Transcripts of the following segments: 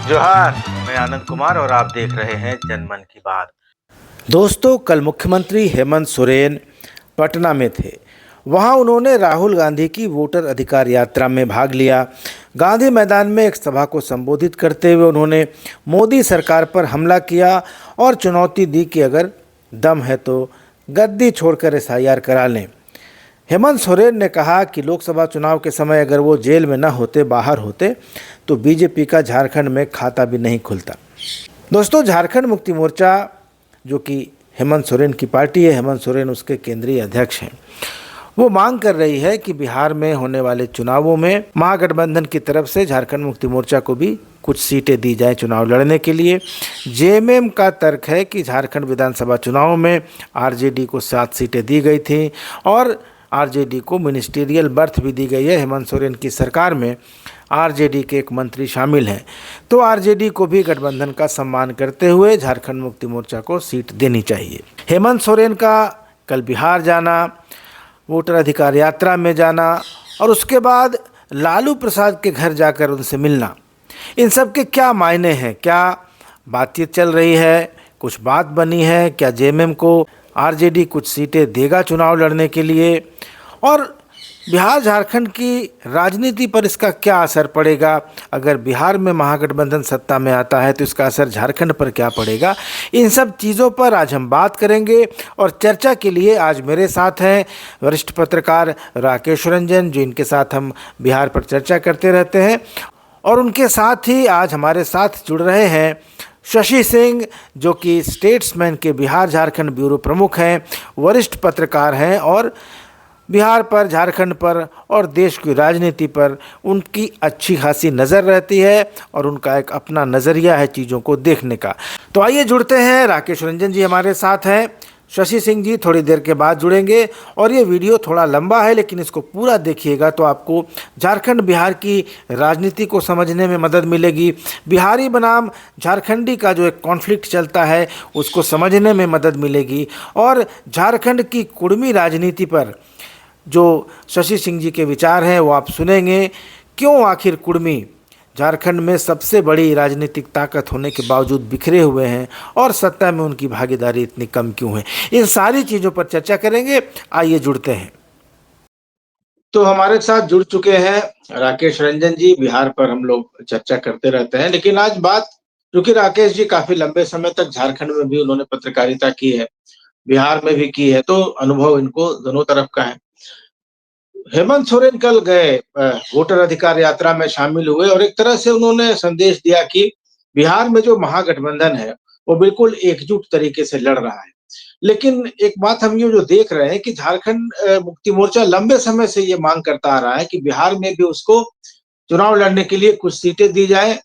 जोहार। मैं आनंद कुमार और आप देख रहे हैं जनमन की बात। दोस्तों, कल मुख्यमंत्री हेमंत सोरेन पटना में थे। वहां उन्होंने राहुल गांधी की वोटर अधिकार यात्रा में भाग लिया। गांधी मैदान में एक सभा को संबोधित करते हुए उन्होंने मोदी सरकार पर हमला किया और चुनौती दी कि अगर दम है तो गद्दी छोड़कर एसआईआर करा लें। हेमंत सोरेन ने कहा कि लोकसभा चुनाव के समय अगर वो जेल में न होते, बाहर होते, तो बीजेपी का झारखंड में खाता भी नहीं खुलता। दोस्तों, झारखंड मुक्ति मोर्चा जो कि हेमंत सोरेन की पार्टी है, हेमंत सोरेन उसके केंद्रीय अध्यक्ष हैं, वो मांग कर रही है कि बिहार में होने वाले चुनावों में महागठबंधन की तरफ से झारखंड मुक्ति मोर्चा को भी कुछ सीटें दी जाएं चुनाव लड़ने के लिए। जेएमएम का तर्क है कि झारखंड विधानसभा चुनाव में आरजेडी को 7 सीटें दी गई थी और आरजेडी को मिनिस्टीरियल बर्थ भी दी गई है। हेमंत सोरेन की सरकार में आरजेडी के एक मंत्री शामिल हैं, तो आरजेडी को भी गठबंधन का सम्मान करते हुए झारखंड मुक्ति मोर्चा को सीट देनी चाहिए। हेमंत सोरेन का कल बिहार जाना, वोटर अधिकार यात्रा में जाना और उसके बाद लालू प्रसाद के घर जाकर उनसे मिलना, इन सब के क्या मायने हैं? क्या बातचीत चल रही है, कुछ बात बनी है? क्या जेएमएम को आरजेडी कुछ सीटें देगा चुनाव लड़ने के लिए? और बिहार झारखंड की राजनीति पर इसका क्या असर पड़ेगा? अगर बिहार में महागठबंधन सत्ता में आता है तो इसका असर झारखंड पर क्या पड़ेगा? इन सब चीज़ों पर आज हम बात करेंगे और चर्चा के लिए आज मेरे साथ हैं वरिष्ठ पत्रकार राकेश रंजन, जो इनके साथ हम बिहार पर चर्चा करते रहते हैं, और उनके साथ ही आज हमारे साथ जुड़ रहे हैं शशि सिंह, जो कि स्टेट्समैन के बिहार झारखंड ब्यूरो प्रमुख हैं, वरिष्ठ पत्रकार हैं और बिहार पर, झारखंड पर और देश की राजनीति पर उनकी अच्छी खासी नज़र रहती है और उनका एक अपना नज़रिया है चीज़ों को देखने का। तो आइए जुड़ते हैं। राकेश रंजन जी हमारे साथ हैं, शशि सिंह जी थोड़ी देर के बाद जुड़ेंगे और ये वीडियो थोड़ा लंबा है लेकिन इसको पूरा देखिएगा तो आपको झारखंड बिहार की राजनीति को समझने में मदद मिलेगी। बिहारी बनाम झारखंडी का जो एक कॉन्फ्लिक्ट चलता है उसको समझने में मदद मिलेगी और झारखंड की कुड़मी राजनीति पर जो शशि सिंह जी के विचार हैं वो आप सुनेंगे। क्यों आखिर कुड़मी झारखंड में सबसे बड़ी राजनीतिक ताकत होने के बावजूद बिखरे हुए हैं और सत्ता में उनकी भागीदारी इतनी कम क्यों है? इन सारी चीज़ों पर चर्चा करेंगे। आइए जुड़ते हैं। तो हमारे साथ जुड़ चुके हैं राकेश रंजन जी। बिहार पर हम लोग चर्चा करते रहते हैं, लेकिन आज बात, क्योंकि राकेश जी काफी लंबे समय तक झारखंड में भी उन्होंने पत्रकारिता की है, बिहार में भी की है, तो अनुभव इनको दोनों तरफ का है। हेमंत सोरेन कल गए, वोटर अधिकार यात्रा में शामिल हुए और एक तरह से उन्होंने संदेश दिया कि बिहार में जो महागठबंधन है वो बिल्कुल एकजुट तरीके से लड़ रहा है। लेकिन एक बात हम ये जो देख रहे हैं कि झारखंड मुक्ति मोर्चा लंबे समय से ये मांग करता आ रहा है कि बिहार में भी उसको चुनाव लड़ने के लिए कुछ सीटें दी जाए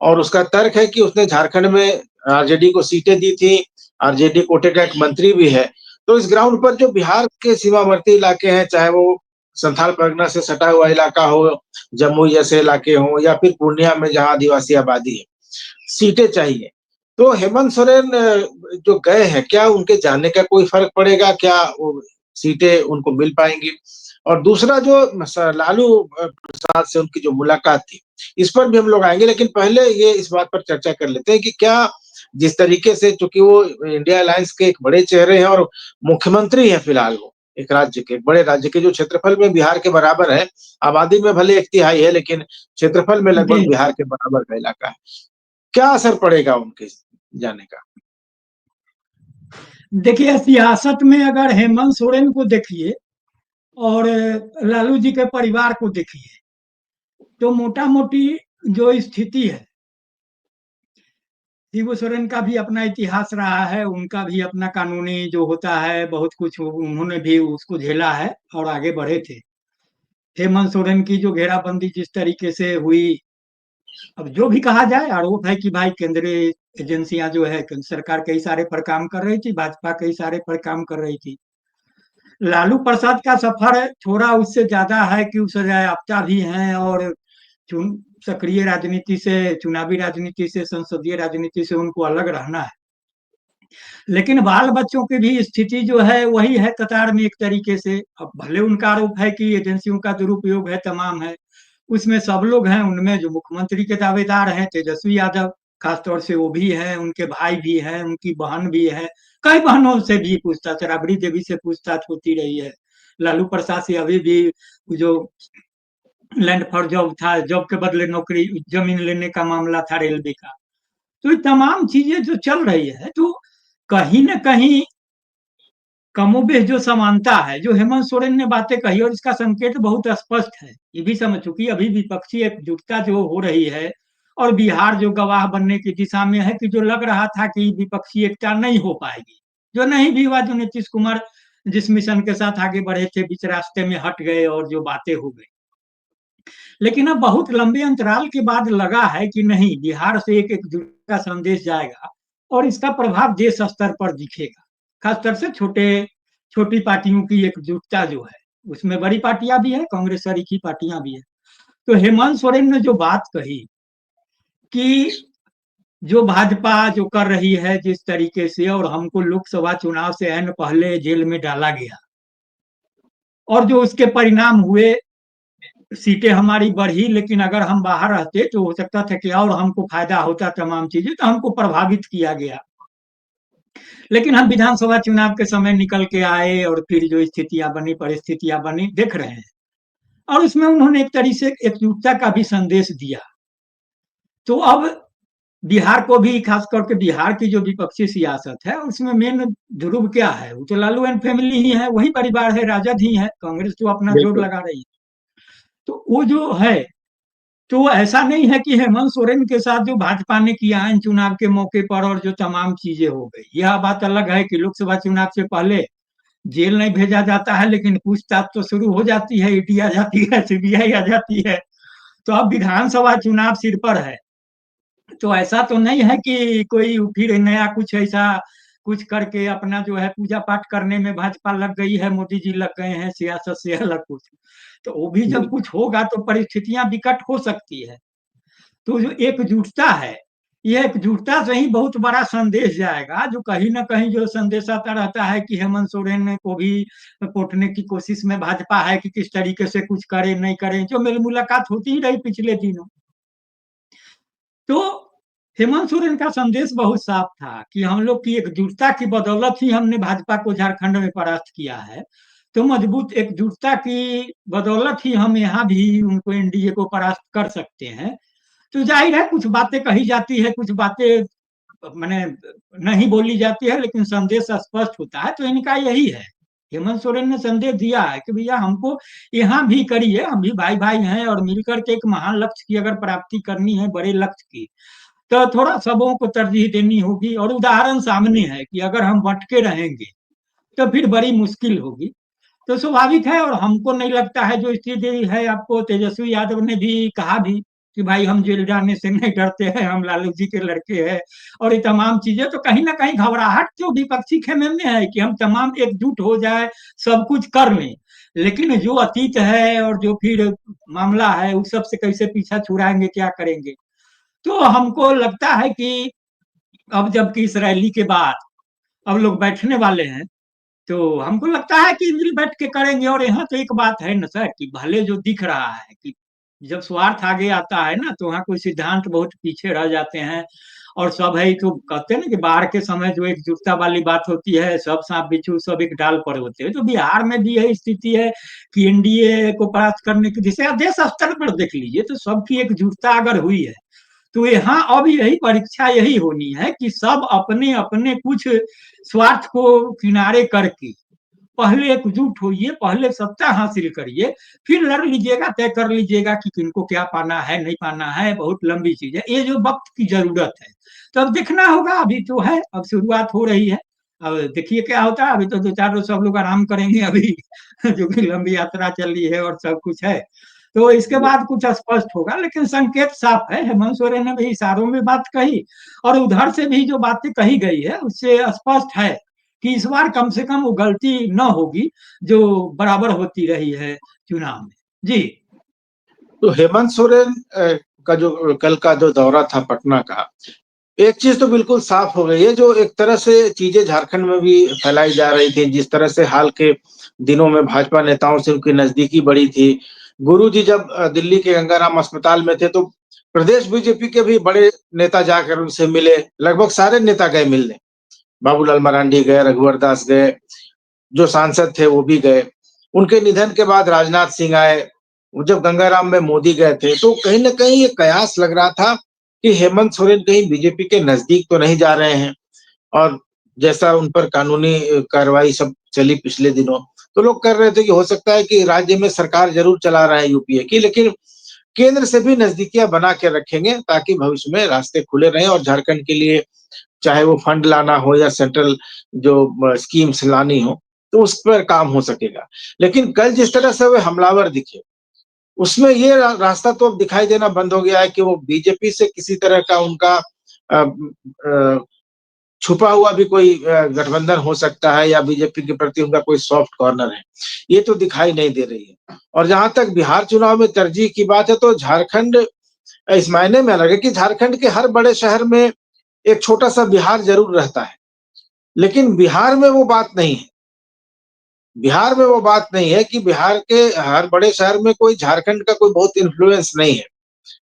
और उसका तर्क है कि उसने झारखंड में आरजेडी को सीटें दी थी, आरजेडी कोटे का एक मंत्री भी है। तो इस ग्राउंड पर जो बिहार के सीमावर्ती इलाके हैं, चाहे वो संथाल परगना से सटा हुआ इलाका हो, जमुई जैसे इलाके हों या फिर पूर्णिया में जहाँ आदिवासी आबादी है, सीटें चाहिए। तो हेमंत सोरेन जो गए हैं, क्या उनके जाने का कोई फर्क पड़ेगा? क्या वो सीटें उनको मिल पाएंगी? और दूसरा जो लालू प्रसाद से उनकी जो मुलाकात थी, इस पर भी हम लोग आएंगे, लेकिन पहले ये इस बात पर चर्चा कर लेते हैं कि क्या जिस तरीके से, चूंकि वो इंडिया अलायंस के एक बड़े चेहरे हैं और मुख्यमंत्री हैं फिलहाल, वो एक राज्य के, बड़े राज्य के, जो क्षेत्रफल में बिहार के बराबर है, आबादी में भले 1/3 है लेकिन क्षेत्रफल में लगभग जी, बिहार के बराबर का इलाका है। क्या असर पड़ेगा उनके जाने का? देखिए सियासत में अगर हेमंत सोरेन को देखिए और लालू जी के परिवार को देखिए तो मोटा मोटी जो स्थिति है, शिबू सोरेन का भी अपना इतिहास रहा है, उनका भी अपना कानूनी जो होता है, बहुत कुछ उन्होंने भी उसको झेला है और आगे बढ़े थे। हेमंत सोरेन की जो घेराबंदी जिस तरीके से हुई, अब जो भी कहा जाए, आरोप है कि भाई केंद्रीय एजेंसियां जो है, केंद्र सरकार कई सारे पर काम कर रही थी, भाजपा कई सारे पर काम कर रही थी। लालू प्रसाद का सफर थोड़ा उससे ज्यादा है कि उस सजायाफ्ता भी हैं और चुन सक्रिय राजनीति से, चुनावी राजनीति से, संसदीय राजनीति से उनको अलग रहना है। लेकिन बाल बच्चों की भी स्थिति जो है वही है कतार में एक तरीके से। अब भले उनका आरोप है कि एजेंसियों का दुरुपयोग है, तमाम है, उसमें सब लोग हैं, उनमें जो मुख्यमंत्री के दावेदार हैं तेजस्वी यादव, खासतौर से वो भी हैं, उनके भाई भी हैं, उनकी बहन भी है, कई बहनों से भी पूछताछ, राबड़ी देवी से पूछताछ होती रही है, लालू प्रसाद से अभी भी जो लैंड फॉर जॉब था, जॉब के बदले नौकरी जमीन लेने का मामला था रेलवे का। तो ये तमाम चीजें जो चल रही है, तो कहीं ना कहीं कमोबेश जो समानता है, जो हेमंत सोरेन ने बातें कही, और इसका संकेत बहुत स्पष्ट है, ये भी समझ चुकी अभी विपक्षी एकजुटता जो हो रही है, और बिहार जो गवाह बनने की दिशा में है, कि जो लग रहा था कि विपक्षी एकता नहीं हो पाएगी, जो नहीं भी हुआ, जो नीतीश कुमार जिस मिशन के साथ आगे बढ़े थे बीच रास्ते में हट गए और जो बातें हो गई। लेकिन अब बहुत लंबे अंतराल के बाद लगा है कि नहीं, बिहार से एक एकजुट का संदेश जाएगा और इसका प्रभाव देश स्तर पर दिखेगा, खासतौर से छोटी पार्टियों की एकजुटता जो है, उसमें बड़ी पार्टियां भी है, कांग्रेस की पार्टियां भी है। तो हेमंत सोरेन ने जो बात कही कि जो भाजपा जो कर रही है जिस तरीके से, और हमको लोकसभा चुनाव से ऐन पहले जेल में डाला गया, और जो उसके परिणाम हुए, सीटें हमारी बढ़ी, लेकिन अगर हम बाहर रहते तो हो सकता था कि और हमको फायदा होता, तमाम चीजें तो हमको प्रभावित किया गया। लेकिन हम विधानसभा चुनाव के समय निकल के आए, और फिर जो स्थितियां बनी, परिस्थितियां बनी, देख रहे हैं, और उसमें उन्होंने एक तरीके से एकजुटता का भी संदेश दिया। तो अब बिहार को भी, खास करके बिहार की जो विपक्षी सियासत है, उसमें मेन ध्रुव क्या है, वो तो लालू एंड फैमिली ही है, वही परिवार है, राजद ही है, कांग्रेस जो अपना जोर बिल्कुल। लगा रही है। तो वो जो है, तो ऐसा नहीं है कि हेमंत सोरेन के साथ जो भाजपा ने किया है चुनाव के मौके पर, और जो तमाम चीजें हो गई, यह बात अलग है कि लोकसभा चुनाव से पहले जेल नहीं भेजा जाता है, लेकिन पूछताछ तो शुरू हो जाती है, ईडी आ जाती है, सीबीआई आ जाती है। तो अब विधानसभा चुनाव सिर पर है, तो ऐसा तो नहीं है कि कोई फिर नया कुछ ऐसा कुछ करके अपना जो है पूजा पाठ करने में भाजपा लग गई है, मोदी जी लग गए हैं, सियासत से अलग कुछ। तो वो भी जब कुछ होगा तो परिस्थितियां विकट हो सकती है। तो जो एकजुटता है, ये एकजुटता से ही बहुत बड़ा संदेश जाएगा, जो कहीं ना कहीं जो संदेश आता रहता है कि हेमंत सोरेन को भी कोटने की कोशिश में भाजपा है कि किस तरीके से कुछ करे नहीं करे, जो मेरी मुलाकात होती ही रही पिछले दिनों। तो हेमंत सोरेन का संदेश बहुत साफ था कि हम लोग की एकजुटता की बदौलत ही हमने भाजपा को झारखंड में परास्त किया है, तो मजबूत एकजुटता की बदौलत ही हम यहाँ भी उनको एनडीए को परास्त कर सकते हैं। तो जाहिर है कुछ बातें कही जाती है, कुछ बातें मैंने नहीं बोली जाती है, लेकिन संदेश स्पष्ट होता है, तो इनका यही है। हेमंत सोरेन ने संदेश दिया है कि भैया हमको यहाँ भी करिए, हम भी भाई भाई हैं, और मिलकर के एक महान लक्ष्य की अगर प्राप्ति करनी है, बड़े लक्ष्य की, तो थोड़ा सबों को तरजीह देनी होगी। और उदाहरण सामने है कि अगर हम बंटके रहेंगे तो फिर बड़ी मुश्किल होगी। तो स्वाभाविक है, और हमको नहीं लगता है जो स्थिति है, आपको तेजस्वी यादव ने भी कहा भी कि भाई हम जेल जाने से नहीं डरते हैं, हम लालू जी के लड़के हैं, और ये तमाम चीजें, तो कहीं ना कहीं घबराहट जो विपक्षी खेमे में है कि हम तमाम एकजुट हो जाए, सब कुछ कर लें, लेकिन जो अतीत है और जो फिर मामला है, उस सब से कैसे पीछा छुड़ाएंगे, क्या करेंगे। तो हमको लगता है कि अब जबकि इस रैली के बाद अब लोग बैठने वाले हैं, तो हमको लगता है कि मिल बैठ के करेंगे। और यहाँ तो एक बात है ना सर, कि भले जो दिख रहा है कि जब स्वार्थ आगे आता है ना, तो वहाँ कोई सिद्धांत बहुत पीछे रह जाते हैं, और सब है तो कहते हैं ना कि बाढ़ के समय जो एकजुटता वाली बात होती है, सब सांप बिच्छू सब एक डाल पर होते हैं, तो बिहार में भी यही स्थिति है कि एनडीए को परास्त करने की दिशा देश स्तर पर देख लीजिए, तो सबकी एकजुटता अगर हुई है, तो यहाँ अब यही परीक्षा यही होनी है कि सब अपने अपने कुछ स्वार्थ को किनारे करके पहले एकजुट होइए, पहले सत्ता हासिल करिए, फिर लड़ लीजिएगा, तय कर लीजिएगा कि किनको क्या पाना है नहीं पाना है, बहुत लंबी चीज है, ये जो वक्त की जरूरत है। तो अब देखना होगा, अभी तो है, अब शुरुआत हो रही है, अब देखिए क्या होता है। अभी तो दो चार रोज सब लोग आराम करेंगे अभी जो कि लंबी यात्रा चली है और सब कुछ है, तो इसके बाद कुछ स्पष्ट होगा। लेकिन संकेत साफ है, हेमंत सोरेन ने भी इशारों में बात कही, और उधर से भी जो बातें कही गई है उससे स्पष्ट है कि इस बार कम से कम वो गलती न होगी जो बराबर होती रही है चुनाव में। जी। तो हेमंत सोरेन का जो कल का जो दौरा था पटना का, एक चीज तो बिल्कुल साफ हो गई है, जो एक तरह से चीजें झारखंड में भी फैलाई जा रही थी, जिस तरह से हाल के दिनों में भाजपा नेताओं से उनकी नजदीकी बढ़ी थी, गुरुजी जब दिल्ली के गंगाराम अस्पताल में थे तो प्रदेश बीजेपी के भी बड़े नेता जाकर उनसे मिले, लगभग सारे नेता गए मिलने। बाबूलाल मरांडी गए, रघुवर दास गए, जो सांसद थे वो भी गए। उनके निधन के बाद राजनाथ सिंह आए। जब गंगाराम में मोदी गए थे तो कहीं न कहीं ये कयास लग रहा था कि हेमंत सोरेन कहीं बीजेपी के नज़दीक तो नहीं जा रहे हैं। और जैसा उन पर कानूनी कार्रवाई सब चली पिछले दिनों, तो लोग कह रहे थे कि हो सकता है कि राज्य में सरकार ज़रूर चला रहा है यूपीए की, लेकिन केंद्र से भी नज़दीकियाँ बना के रखेंगे ताकि भविष्य में रास्ते खुले रहें और झारखंड के लिए चाहे वो फंड लाना हो या सेंट्रल जो स्कीम्स लानी हो, तो उस पर काम हो सकेगा। लेकिन कल जिस तरह से वे हमलावर दिखे, उसमें ये रास्ता तो अब दिखाई देना बंद हो गया है कि वो बीजेपी से किसी तरह का उनका अ अ, छुपा हुआ भी कोई गठबंधन हो सकता है या बीजेपी के प्रति उनका कोई सॉफ्ट कॉर्नर है। ये तो दिखाई नहीं दे रही है। और जहाँ तक बिहार चुनाव में तरजीह की बात है तो झारखंड इस मायने में अलग है कि झारखंड के हर बड़े शहर में एक छोटा-सा बिहार ज़रूर रहता है। लेकिन बिहार में वो बात नहीं है। बिहार में वो बात नहीं है कि बिहार के हर बड़े शहर में कोई झारखंड का कोई बहुत इन्फ्लुएंस नहीं है।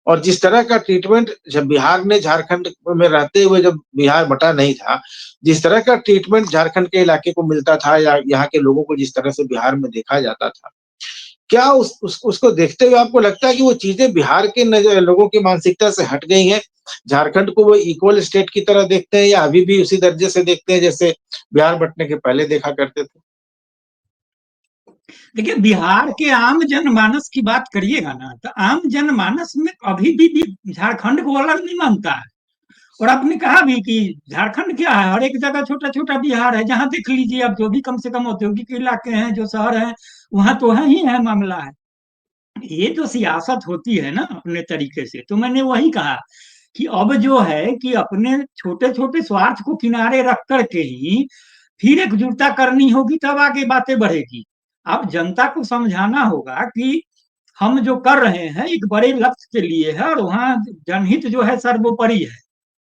और जिस तरह का ट्रीटमेंट जब बिहार ने झारखंड में रहते हुए जब बिहार बटा नहीं था, जिस तरह का ट्रीटमेंट झारखंड के इलाके को मिलता था या यहाँ के लोगों को जिस तरह से बिहार में देखा जाता था, क्या उसको देखते हुए आपको लगता है कि वो चीज़ें बिहार के लोगों की मानसिकता से हट गई हैं? झारखंड को वो इक्वल स्टेट की तरह देखते हैं या अभी भी उसी दर्जे से देखते हैं जैसे बिहार बँटने के पहले देखा करते थे? देखिए, बिहार के आम जनमानस की बात करिएगा ना, तो आम जनमानस में अभी भी झारखंड को अलग नहीं मानता है। और आपने कहा भी कि झारखंड क्या है, हर एक जगह छोटा-छोटा बिहार है, जहाँ देख लीजिए आप, जो भी कम से कम औद्योगिक इलाके हैं, जो शहर हैं, वहाँ तो है ही है मामला है। ये जो सियासत होती है ना अपने तरीके से, तो मैंने वही कहा कि अब जो है कि अपने छोटे-छोटे स्वार्थ को किनारे रख कर के ही फिर एकजुटता करनी होगी, तब आगे बातें बढ़ेगी। अब जनता को समझाना होगा कि हम जो कर रहे हैं एक बड़े लक्ष्य के लिए है और वहाँ जनहित जो है सर्वोपरि है।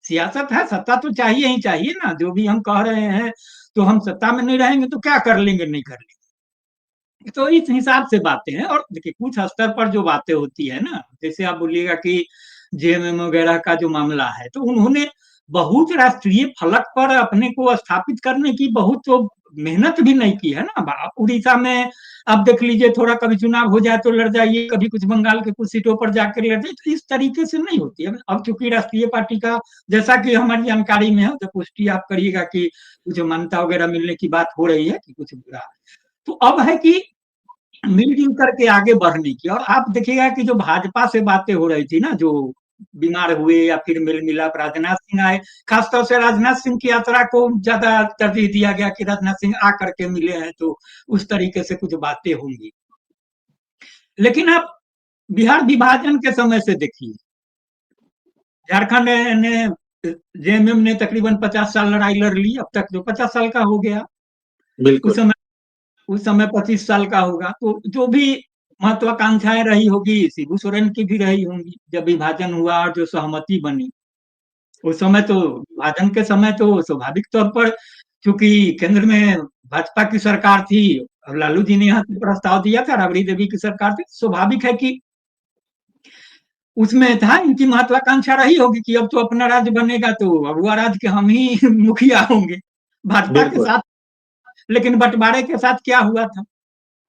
सियासत है, सत्ता तो चाहिए ही चाहिए ना, जो भी हम कह रहे हैं, तो हम सत्ता में नहीं रहेंगे तो क्या कर लेंगे, नहीं कर लेंगे। तो इस हिसाब से बातें हैं। और देखिए, कुछ स्तर पर जो बातें होती है ना, जैसे आप बोलिएगा कि जेएमएम वगैरह का जो मामला है, तो उन्होंने बहुत राष्ट्रीय फलक पर अपने को स्थापित करने की बहुत तो मेहनत भी नहीं की है ना। उड़ीसा में आप देख लीजिए, थोड़ा कभी चुनाव हो जाए तो लड़ जाइए, कभी कुछ बंगाल के कुछ सीटों पर जाकर लड़ जाइए, तो इस तरीके से नहीं होती है। अब चूंकि राष्ट्रीय पार्टी का, जैसा कि हमारी जानकारी में है, तो पुष्टि आप करिएगा कि कुछ मान्यता वगैरह मिलने की बात हो रही है कि कुछ बुरा, तो अब है कि मिलजुल करके आगे बढ़ने की। और आप देखिएगा कि जो भाजपा से बातें हो रही थी ना, जो बीमार हुए या फिर मेल मिलाप, राजनाथ सिंह आए, खासतौर से राजनाथ सिंह की यात्रा को ज्यादा तरजीह दिया गया कि राजनाथ सिंह आ करके मिले हैं, तो उस तरीके से कुछ बातें होंगी। लेकिन आप बिहार विभाजन के समय से देखिए, झारखंड ने, जेएमएम ने तकरीबन 50 साल लड़ाई लड़ ली, अब तक जो 50 साल का हो गया, उस बिल्कुल। समय उस समय 25 साल का होगा, तो जो भी महत्वाकांक्षाएं रही होगी, शिबू सोरेन की भी रही होंगी। जब विभाजन हुआ और जो सहमति बनी, उस समय तो, विभाजन के समय तो स्वाभाविक तौर पर, चूंकि केंद्र में भाजपा की सरकार थी और लालू जी ने यहाँ से प्रस्ताव दिया था, राबड़ी देवी की सरकार थी, स्वाभाविक है कि उसमें था, इनकी महत्वाकांक्षा रही होगी कि अब तो अपना राज्य बनेगा, तो अगुआ राज्य के हम ही मुखिया होंगे भाजपा के बिल्कुल। साथ। लेकिन बंटवारे के साथ क्या हुआ था,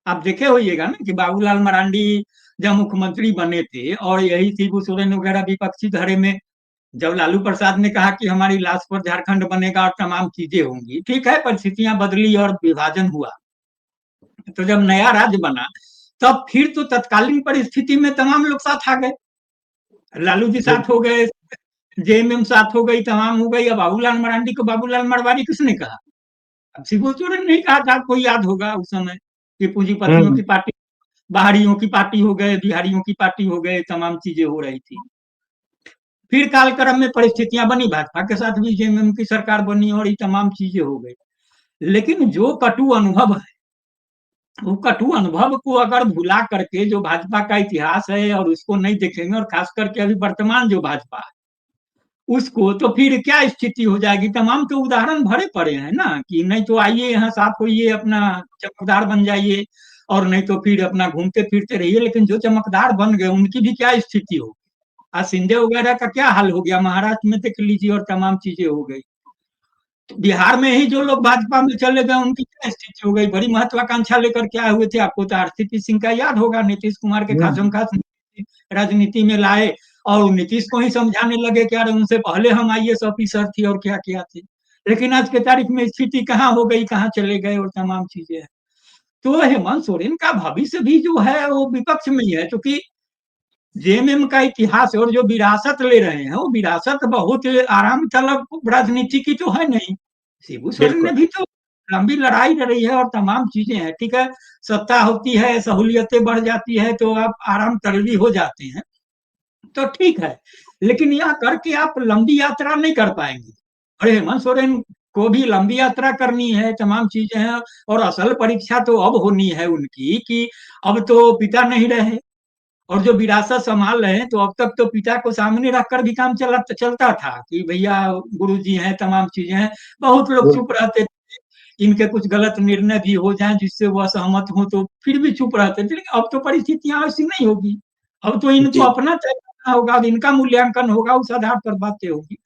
आप देखे होइएगा ना कि बाबूलाल मरांडी जब मुख्यमंत्री बने थे और यही शिबू सोरेन वगैरह विपक्षी धड़े में, जब लालू प्रसाद ने कहा कि हमारी लाश पर झारखंड बनेगा और तमाम चीजें होंगी, ठीक है, परिस्थितियां बदली और विभाजन हुआ, तो जब नया राज्य बना, तब फिर तो तत्कालीन परिस्थिति में तमाम लोग साथ आ गए, लालू जी साथ हो गए, जेएमएम साथ हो गई, तमाम हो गई। अब बाबूलाल मरांडी को बाबूलाल मरवारी किसने कहा? अब शिबू सोरेन नहीं कहा था, आपको याद होगा उस समय कि पूंजीपतियों हुँ, की पार्टी, बाहरियों की पार्टी हो गए, बिहारियों की पार्टी हो गए, तमाम चीजें हो रही थी। फिर कालक्रम में परिस्थितियां बनी, भाजपा के साथ भी जेएमएम की सरकार बनी और ये तमाम चीजें हो गई। लेकिन जो कटु अनुभव है, वो कटु अनुभव को अगर भुला करके जो भाजपा का इतिहास है और उसको नहीं देखेंगे, और खास करके अभी वर्तमान जो भाजपा है उसको, तो फिर क्या स्थिति हो जाएगी। तमाम तो उदाहरण भरे पड़े हैं ना, कि नहीं तो आइए यहाँ साफ होइए, अपना चमकदार बन जाइए, और नहीं तो फिर अपना घूमते फिरते रहिए। लेकिन जो चमकदार बन गए उनकी भी क्या स्थिति हो, आज शिंदे वगैरह का क्या हाल हो गया, महाराष्ट्र में देख लीजिए और तमाम चीजें हो गई। तो बिहार में ही जो लोग भाजपा में चले गए उनकी क्या स्थिति हो गई, बड़ी महत्वाकांक्षा लेकर के आए हुए थे। आपको तो आरसीपी सिंह का याद होगा, नीतीश कुमार के खासम खास राजनीति में लाए और नीतीश को ही समझाने लगे कि अरे उनसे पहले हम आईएएस ऑफिसर थे और क्या क्या थे। लेकिन आज के तारीख में स्थिति कहाँ हो गई, कहाँ चले गए और तमाम चीजें हैं। तो हेमंत सोरेन का भविष्य भी जो है वो विपक्ष में ही है, क्योंकि जेएमएम का इतिहास और जो विरासत ले रहे हैं वो विरासत बहुत आराम तलब राजनीति की तो है नहीं। शिबू सोरेन ने बिल्कुल। भी तो लंबी लड़ाई लड़ी है और तमाम चीजें हैं। ठीक है, सत्ता होती है, सहूलियतें बढ़ जाती है तो आप आराम तलबी हो जाते हैं, तो ठीक है। लेकिन यहाँ करके आप लंबी यात्रा नहीं कर पाएंगे। अरे हेमंत सोरेन को भी लंबी यात्रा करनी है, तमाम चीजें हैं। और असल परीक्षा तो अब होनी है उनकी कि अब तो पिता नहीं रहे और जो विरासत संभाल रहे हैं, तो अब तक तो पिता को सामने रखकर भी काम चलता था कि भैया गुरुजी हैं, तमाम चीजें हैं। बहुत लोग चुप रहते थे, इनके कुछ गलत निर्णय भी हो जाएं जिससे वो असहमत हो तो फिर भी चुप रहते थे। लेकिन अब तो परिस्थितियां ऐसी नहीं होगी, अब तो इनको जी। अपना तय करना होगा, इनका मूल्यांकन होगा, उस आधार पर बातें होगी।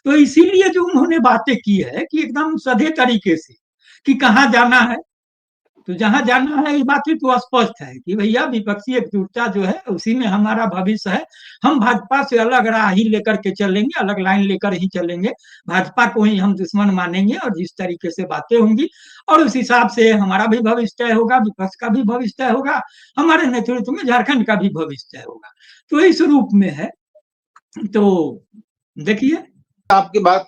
तो इसीलिए जो उन्होंने बातें की है कि एकदम सधे तरीके से कि कहाँ जाना है, तो जहां जाना है ये बातें तो स्पष्ट है कि भैया विपक्षी एकजुटता जो है उसी में हमारा भविष्य है। हम भाजपा से अलग राह ही लेकर के चलेंगे, अलग लाइन लेकर ही चलेंगे, भाजपा को ही हम दुश्मन मानेंगे और जिस तरीके से बातें होंगी और उस हिसाब से हमारा भी भविष्य तय होगा, विपक्ष का भी भविष्य तय होगा, हमारे नेतृत्व में झारखंड का भी भविष्य तय होगा। तो इस रूप में है। तो देखिए, आपकी बात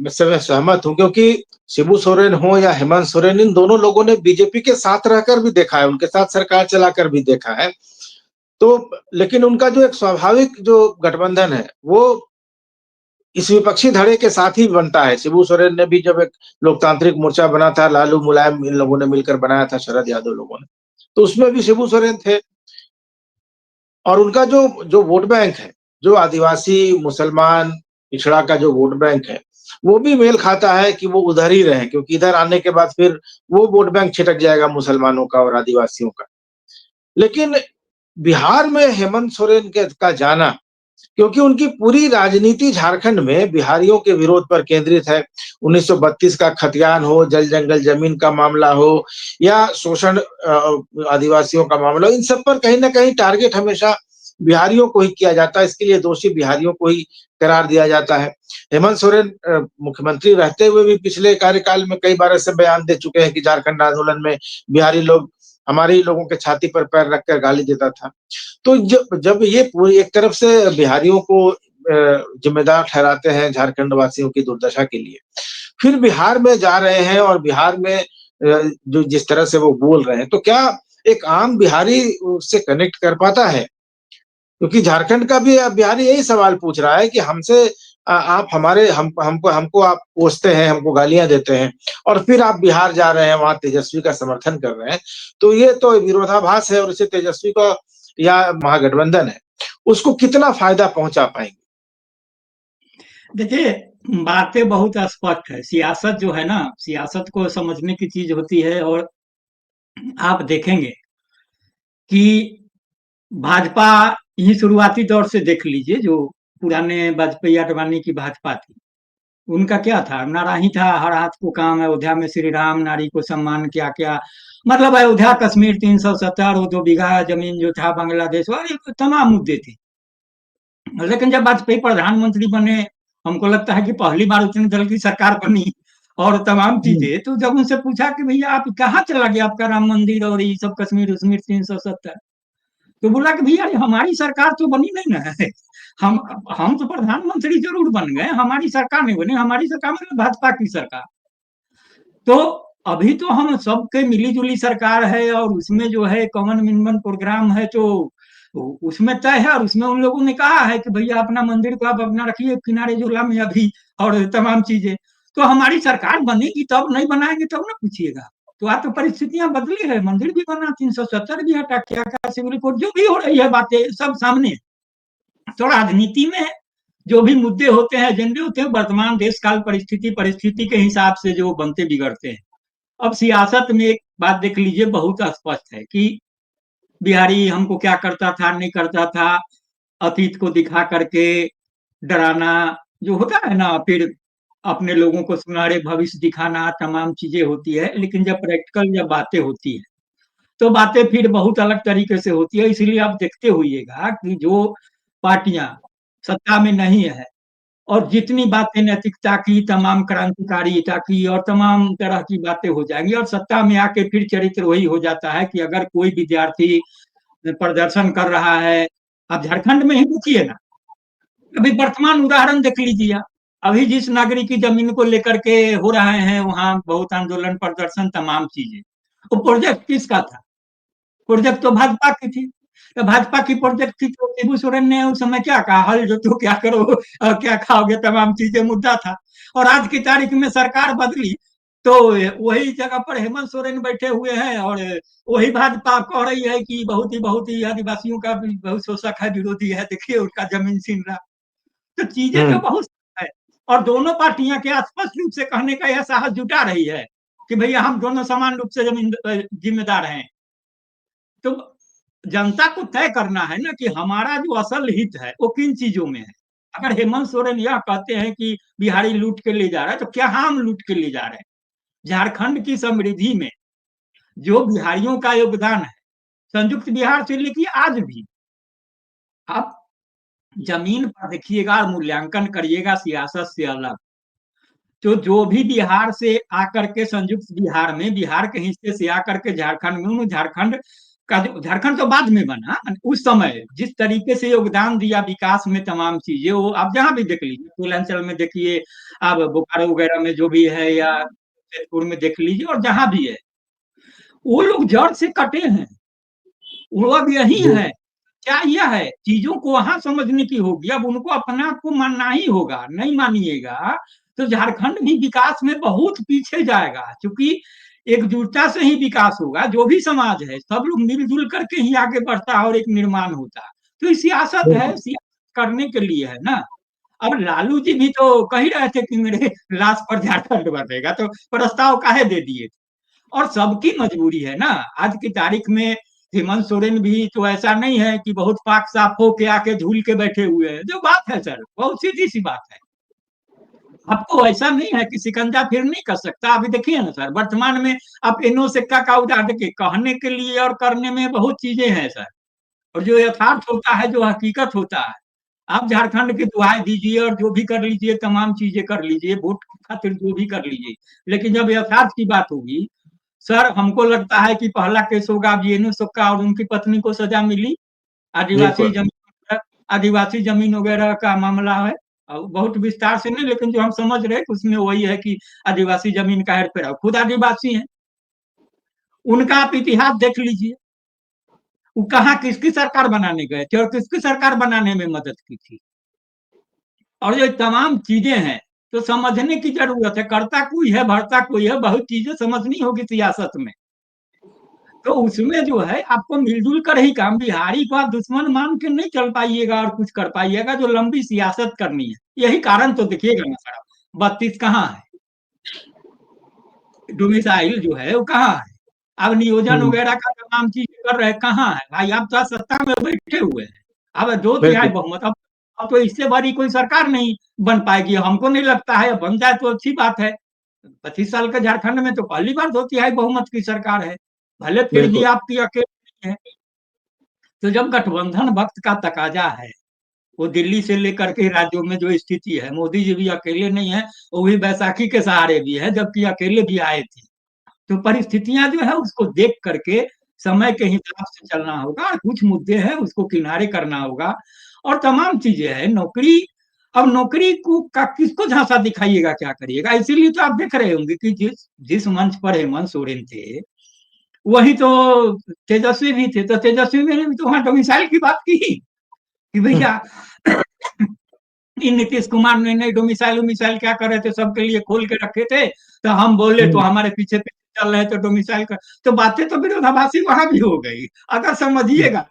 से मैं सहमत हूँ, क्योंकि शिबू सोरेन हो या हेमंत सोरेन, इन दोनों लोगों ने बीजेपी के साथ रहकर भी देखा है, उनके साथ सरकार चलाकर भी देखा है। तो लेकिन उनका जो एक स्वाभाविक जो गठबंधन है वो इस विपक्षी धड़े के साथ ही बनता है। शिबू सोरेन ने भी जब एक लोकतांत्रिक मोर्चा बना था, लालू मुलायम इन लोगों ने मिलकर बनाया था, शरद यादव लोगों ने, तो उसमें भी शिबू सोरेन थे। और उनका जो जो वोट बैंक है, जो आदिवासी मुसलमान पिछड़ा का जो वोट बैंक है, वो भी मेल खाता है कि वो उधर ही रहे, क्योंकि इधर आने के बाद फिर वो वोट बैंक छिटक जाएगा मुसलमानों का और आदिवासियों का। लेकिन बिहार में हेमंत सोरेन का जाना, क्योंकि उनकी पूरी राजनीति झारखंड में बिहारियों के विरोध पर केंद्रित है। 1932 का खतियान हो, जल जंगल जमीन का मामला हो या शोषण आदिवासियों का मामला हो, इन सब पर कहीं ना कहीं टारगेट हमेशा बिहारियों को ही किया जाता है। इसके लिए दोषी बिहारियों को ही करार दिया जाता है। हेमंत सोरेन मुख्यमंत्री रहते हुए भी पिछले कार्यकाल में कई बार ऐसे बयान दे चुके हैं कि झारखंड आंदोलन में बिहारी लोग हमारे ही लोगों के छाती पर पैर रखकर गाली देता था। तो जब जब ये पूरी एक तरफ से बिहारियों को जिम्मेदार ठहराते हैं झारखंड वासियों की दुर्दशा के लिए, फिर बिहार में जा रहे हैं और बिहार में जो जिस तरह से वो बोल रहे हैं, तो क्या एक आम बिहारी उससे कनेक्ट कर पाता है? क्योंकि झारखंड का भी बिहारी यही सवाल पूछ रहा है कि हमसे आप हमारे हमको हमको आप कोसते हैं, हमको गालियां देते हैं और फिर आप बिहार जा रहे हैं, वहां तेजस्वी का समर्थन कर रहे हैं। तो ये तो विरोधाभास है और इसे तेजस्वी का या महागठबंधन है, उसको कितना फायदा पहुंचा पाएंगे? देखिए, बातें बहुत स्पष्ट है। सियासत जो है ना, सियासत को समझने की चीज होती है। और आप देखेंगे कि भाजपा ही शुरुआती दौर से देख लीजिए, जो पुराने वाजपेयी आडवाणी की भाजपा थी, उनका क्या था, नारा ही था हर हाथ को काम, अयोध्या में श्री राम, नारी को सम्मान, क्या क्या मतलब अयोध्या कश्मीर 370, वो 2 बीघा जमीन जो था बांग्लादेश वाले तमाम मुद्दे थे। लेकिन जब वाजपेयी प्रधानमंत्री बने, हमको लगता है कि पहली बार उतनी दल की सरकार बनी और तमाम चीजें, तो जब उनसे पूछा कि भैया आप कहाँ चला गया आपका राम मंदिर और ये सब कश्मीर उश्मीर 370, तो बोला कि भैया हमारी सरकार तो बनी नहीं ना है। हम तो प्रधानमंत्री जरूर बन गए, हमारी सरकार नहीं बनी, हमारी सरकार मतलब भाजपा की सरकार। तो अभी तो हम सबके मिली जुली सरकार है और उसमें जो है कॉमन मिनिमम प्रोग्राम है, तो उसमें तय है। और उसमें उन लोगों ने कहा है कि भैया अपना मंदिर को आप अपना रखिए किनारे झोला में अभी, और तमाम चीजें। तो हमारी सरकार बनेगी तब, नहीं बनाएंगे तब ना पूछिएगा। तो आज तो परिस्थितियां बदली है, मंदिर भी बना, 370 भी हटा, क्या क्या सिविल कोड जो भी हो रही है, बातें सब सामने। तो राजनीति में जो भी मुद्दे होते हैं, एजेंडे होते हैं, वर्तमान देश काल परिस्थिति परिस्थिति के हिसाब से जो बनते बिगड़ते हैं। अब सियासत में एक बात देख लीजिए, बहुत स्पष्ट है कि बिहारी हमको क्या करता था नहीं करता था, अतीत को दिखा करके डराना जो होता है ना, फिर अपने लोगों को सुनहरे भविष्य दिखाना, तमाम चीजें होती है। लेकिन जब प्रैक्टिकल जब बातें होती है तो बातें फिर बहुत अलग तरीके से होती है। इसलिए आप देखते होइएगा कि जो पार्टियां सत्ता में नहीं है और जितनी बातें नैतिकता की, तमाम क्रांतिकारिता की और तमाम तरह की बातें हो जाएंगी, और सत्ता में आके फिर चरित्र वही हो जाता है कि अगर कोई विद्यार्थी प्रदर्शन कर रहा है, आप झारखंड में ही देखिए ना, अभी वर्तमान उदाहरण देख लीजिए आप। अभी जिस नागरिक की जमीन को लेकर के हो रहे हैं वहां बहुत आंदोलन प्रदर्शन तमाम चीजें, वो प्रोजेक्ट किसका था? प्रोजेक्ट तो भाजपा की थी। तो भाजपा की प्रोजेक्ट थी तो शिबू सोरेन ने उस समय क्या कहा, हल जो तो क्या करो, क्या खाओगे, तमाम चीजें मुद्दा था। और आज की तारीख में सरकार बदली तो वही जगह पर हेमंत सोरेन बैठे हुए हैं, और वही भाजपा कह रही है कि बहुत ही आदिवासियों का भी बहुत शोषक है, विरोधी है, देखिए उनका जमीन छीन रहा। तो चीजें जो हम्म। बहुत है, और दोनों पार्टियां के स्पष्ट रूप से कहने का यह साहस जुटा रही है कि भैया हम दोनों समान रूप से जमीन जिम्मेदार हैं। तो जनता को तय करना है ना कि हमारा जो असल हित है वो किन चीजों में है। अगर हेमंत सोरेन यह कहते हैं कि बिहारी लूट के ले जा रहा है, तो क्या हम लूट के ले जा रहे हैं? झारखंड की समृद्धि में जो बिहारियों का योगदान है, संयुक्त बिहार से लेकर आज भी, आप जमीन पर देखिएगा, मूल्यांकन करिएगा सियासत से अलग। तो जो भी बिहार से आकर के संयुक्त बिहार में, बिहार के हिस्से से आकर के झारखंड में, उन्होंने झारखंड का जो, झारखंड तो बाद में बना, उस समय जिस तरीके से योगदान दिया विकास में, तमाम चीजें वो आप जहां भी देख लीजिए, पूर्वांचल में देखिए, आप बोकारो वगैरह में जो भी है, या जैतपुर में देख लीजिए, और जहां भी है, वो लोग जड़ से कटे हैं, वो अब यही जी। है। क्या यह है, चीजों को वहां समझने की होगी, अब उनको अपने आप को मानना ही होगा। नहीं मानिएगा तो झारखंड भी विकास में बहुत पीछे जाएगा, क्योंकि एकजुटता से ही विकास होगा। जो भी समाज है सब लोग मिलजुल करके ही आगे बढ़ता है और एक निर्माण होता है। तो ये सियासत है, बिल्कुल। सियासत करने के लिए है ना। अब लालू जी भी तो कह ही रहे थे कि मेरे लाश पर झारखंड बनेगा, तो प्रस्ताव काहे दे दिए? और सबकी मजबूरी है ना। आज की तारीख में हेमंत सोरेन भी तो ऐसा नहीं है कि बहुत पाक साफ होके आके झूल के बैठे हुए हैं। जो बात है सर, बहुत सीधी सी बात है। आपको ऐसा नहीं है कि शिकंजा फिर नहीं कर सकता। अभी देखिए ना सर, वर्तमान में आप एनो सिक्का का उदाहरण देखिए, कहने के लिए और करने में बहुत चीजें हैं सर। और जो यथार्थ होता है, जो हकीकत होता है, आप झारखंड की दुहाई दीजिए और जो भी कर लीजिए, तमाम चीजें कर लीजिए, वोट की खातिर जो भी कर लीजिए, लेकिन जब यथार्थ की बात होगी सर, हमको लगता है कि पहला केस होगा जेएनयू का, और उनकी पत्नी को सजा मिली। आदिवासी बिल्कुल। जमीन, आदिवासी जमीन वगैरह का मामला है। बहुत विस्तार से नहीं, लेकिन जो हम समझ रहे हैं उसमें वही है कि आदिवासी जमीन का हेर फेर, खुद आदिवासी है। उनका आप इतिहास देख लीजिए, वो कहाँ किसकी सरकार बनाने गए थे और किसकी सरकार बनाने में मदद की थी। और ये तमाम चीजें हैं, तो समझने की जरूरत है। करता कोई है, भरता कोई है, बहुत चीजें समझनी होगी सियासत में। तो उसमें जो है आपको मिलजुल कर ही काम, बिहारी को आप दुश्मन मान के नहीं चल पाइएगा और कुछ कर पाइएगा। जो लंबी सियासत करनी है, यही कारण तो देखिएगा ना सर, 32 कहाँ है, डोमिसाइल जो है वो कहाँ है, अब नियोजन हम्म। वगैरह का तमाम चीज कर रहे कहाँ है भाई? आप तो सत्ता में बैठे हुए हैं, अब 2/3 बिल्कुल। बहुमत। अब तो इससे बड़ी कोई सरकार नहीं बन पाएगी, हमको नहीं लगता है। बन जाए तो अच्छी बात है। 25 साल के झारखंड में तो पहली बार 2/3 बहुमत की सरकार है, भले फिर भी बिल्कुल। आपकी अकेले है। तो जब गठबंधन वक्त का तकाजा है, वो दिल्ली से लेकर के राज्यों में जो स्थिति है, मोदी जी भी अकेले नहीं है, वो भी बैसाखी के सहारे भी है, जबकि अकेले भी आए थे। तो परिस्थितियां जो है उसको देख करके समय के हिसाब से चलना होगा। कुछ मुद्दे हैं उसको किनारे करना होगा, और तमाम चीजें हैं। नौकरी, अब नौकरी को का किसको झांसा दिखाइएगा, क्या करिएगा? इसीलिए तो आप देख रहे होंगे कि जिस जिस मंच पर हेमंत सोरेन थे, वही तो तेजस्वी भी थे। तो तेजस्वी ने भी तो वहां डोमिसाइल की बात की कि हम्म। भैया इन नीतीश कुमार ने नहीं डोमिसाइल उमिसाइल क्या कर रहे थे, सबके लिए खोल के रखे थे। तो हम बोले तो हम्म। हमारे पीछे पीछे चल रहे थे डोमिसाइल का। तो बातें तो विरोधाभासी वहां भी हो गई, अगर समझिएगा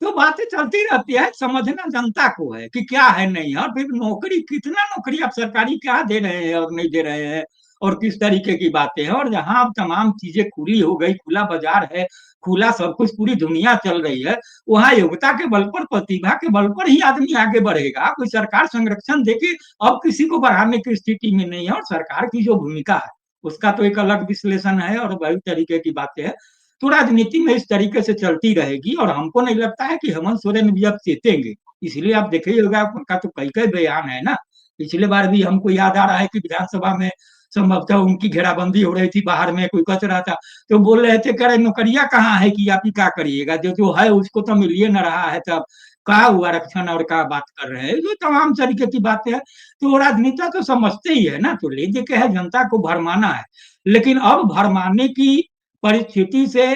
तो बातें चलती रहती है। समझना जनता को है कि क्या है नहीं है। और फिर नौकरी, कितना नौकरी आप सरकारी क्या दे रहे हैं और नहीं दे रहे हैं, और किस तरीके की बातें हैं। और जहां अब तमाम चीजें खुली हो गई, खुला बाजार है, खुला सब कुछ, पूरी दुनिया चल रही है, वहां योग्यता के बल पर, प्रतिभा के बल पर ही आदमी आगे बढ़ेगा। कोई सरकार संरक्षण देके अब किसी को बढ़ाने की स्थिति में नहीं है। और सरकार की जो भूमिका है उसका तो एक अलग विश्लेषण है और वही तरीके की बातें हैं। तो राजनीति में इस तरीके से चलती रहेगी और हमको नहीं लगता है कि हेमंत सोरेन भी अब चेतेंगे। इसलिए आप देखे होगा, उनका तो कई कई बयान है ना। पिछले बार भी हमको याद आ रहा है कि विधानसभा में संभवतः उनकी घेराबंदी हो रही थी, बाहर में कोई कच रहा था, तो बोल रहे थे, कह रहे नौकरियां कहाँ है कि आप ही क्या करिएगा, जो जो है उसको तो मिलिए न रहा है, तब कहा हुआ आरक्षण और क्या बात कर रहे हैं, जो तमाम तरीके की बातें हैं। तो राजनेता तो समझते ही है ना, तो ले दे के है जनता को भरमाना है। लेकिन अब भरमाने की परिस्थिति से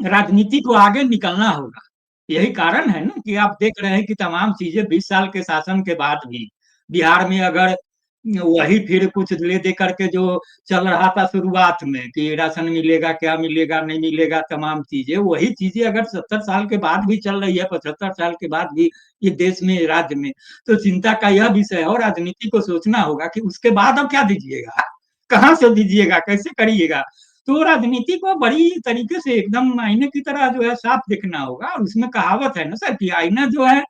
राजनीति को आगे निकलना होगा। यही कारण है ना कि आप देख रहे हैं कि तमाम चीजें 20 साल के शासन के बाद भी बिहार में अगर वही फिर कुछ ले दे करके जो चल रहा था शुरुआत में कि राशन मिलेगा, क्या मिलेगा, नहीं मिलेगा, तमाम चीजें, वही चीजें अगर 70 साल के बाद भी चल रही है, 75 साल के बाद भी ये देश में, राज्य में, तो चिंता का यह विषय है। और राजनीति को सोचना होगा कि उसके बाद अब क्या दीजिएगा, कहाँ से दीजिएगा, कैसे करिएगा। तो राजनीति को बड़ी तरीके से एकदम आईने की तरह जो है साफ दिखना होगा। और उसमें कहावत है ना सर कि आईना जो है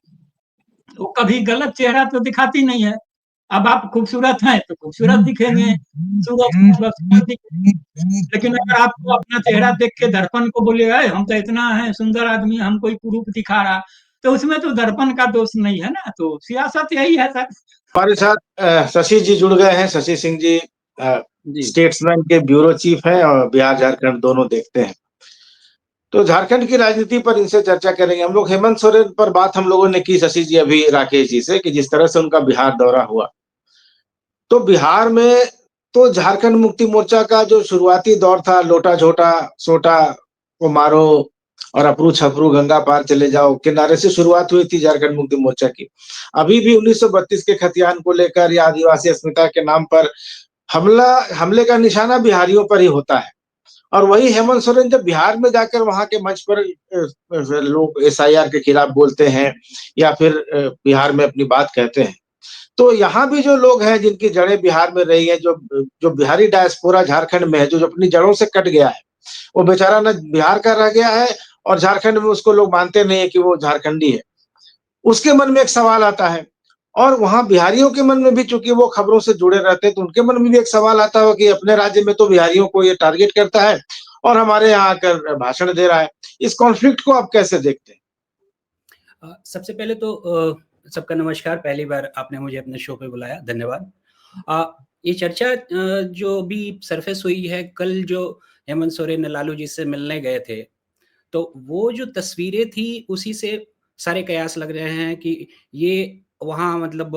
वो कभी गलत चेहरा तो दिखाती नहीं है। अब आप खूबसूरत हैं तो खूबसूरत दिखेंगे, सूरत मतलब सूरत दिखेंगे। लेकिन अगर आपको अपना चेहरा देख के दर्पण को बोले हम तो इतना है सुंदर आदमी, हम कोई कुरूप दिखा रहा, तो उसमें तो दर्पण का दोष नहीं है ना। तो सियासत यही है सर। हमारे साथ शशि जी जुड़ गए हैं। शशि सिंह जी जी स्टेट्समैन के ब्यूरो चीफ हैं और बिहार झारखंड दोनों देखते हैं। तो झारखंड की राजनीति पर इनसे चर्चा करेंगे हम लोग। हेमंत सोरेन पर बात हम लोगों ने की शशि जी अभी राकेश जी से, कि जिस तरह से उनका बिहार दौरा हुआ, तो बिहार में तो झारखंड मुक्ति मोर्चा का जो शुरुआती दौर था, लोटा झोटा सोटा को मारो और अपरू छपरू गंगा पार चले जाओ के नारे से शुरुआत हुई थी झारखंड मुक्ति मोर्चा की। अभी भी 1932 के खतियान को लेकर या आदिवासी अस्मिता के नाम पर हमले का निशाना बिहारियों पर ही होता है। और वही हेमंत सोरेन जब बिहार में जाकर वहां के मंच पर लोग एसआईआर के खिलाफ बोलते हैं या फिर बिहार में अपनी बात कहते हैं, तो यहाँ भी जो लोग हैं जिनकी जड़ें बिहार में रही हैं, जो जो बिहारी डायस्पोरा झारखंड में है, जो अपनी जड़ों से कट गया है, वो बेचारा न बिहार का रह गया है और झारखंड में उसको लोग मानते नहीं है कि वो झारखंडी है। उसके मन में एक सवाल आता है, और वहां बिहारियों के मन में भी, चूंकि वो खबरों से जुड़े रहते हैं, तो उनके मन में भी एक सवाल आता है कि अपने राज्य में तो बिहारियों को ये टारगेट करता है और हमारे यहाँ आकर भाषण दे रहा है। इस कॉन्फ्लिक्ट को आप कैसे देखते हैं? सबसे पहले तो सबका नमस्कार। पहली बार आपने मुझे अपने शो पे बुलाया, धन्यवाद। ये चर्चा जो भी सरफेस हुई है, कल जो हेमंत सोरेन लालू जी से मिलने गए थे, तो वो जो तस्वीरें थी उसी से सारे कयास लग रहे हैं कि ये वहाँ मतलब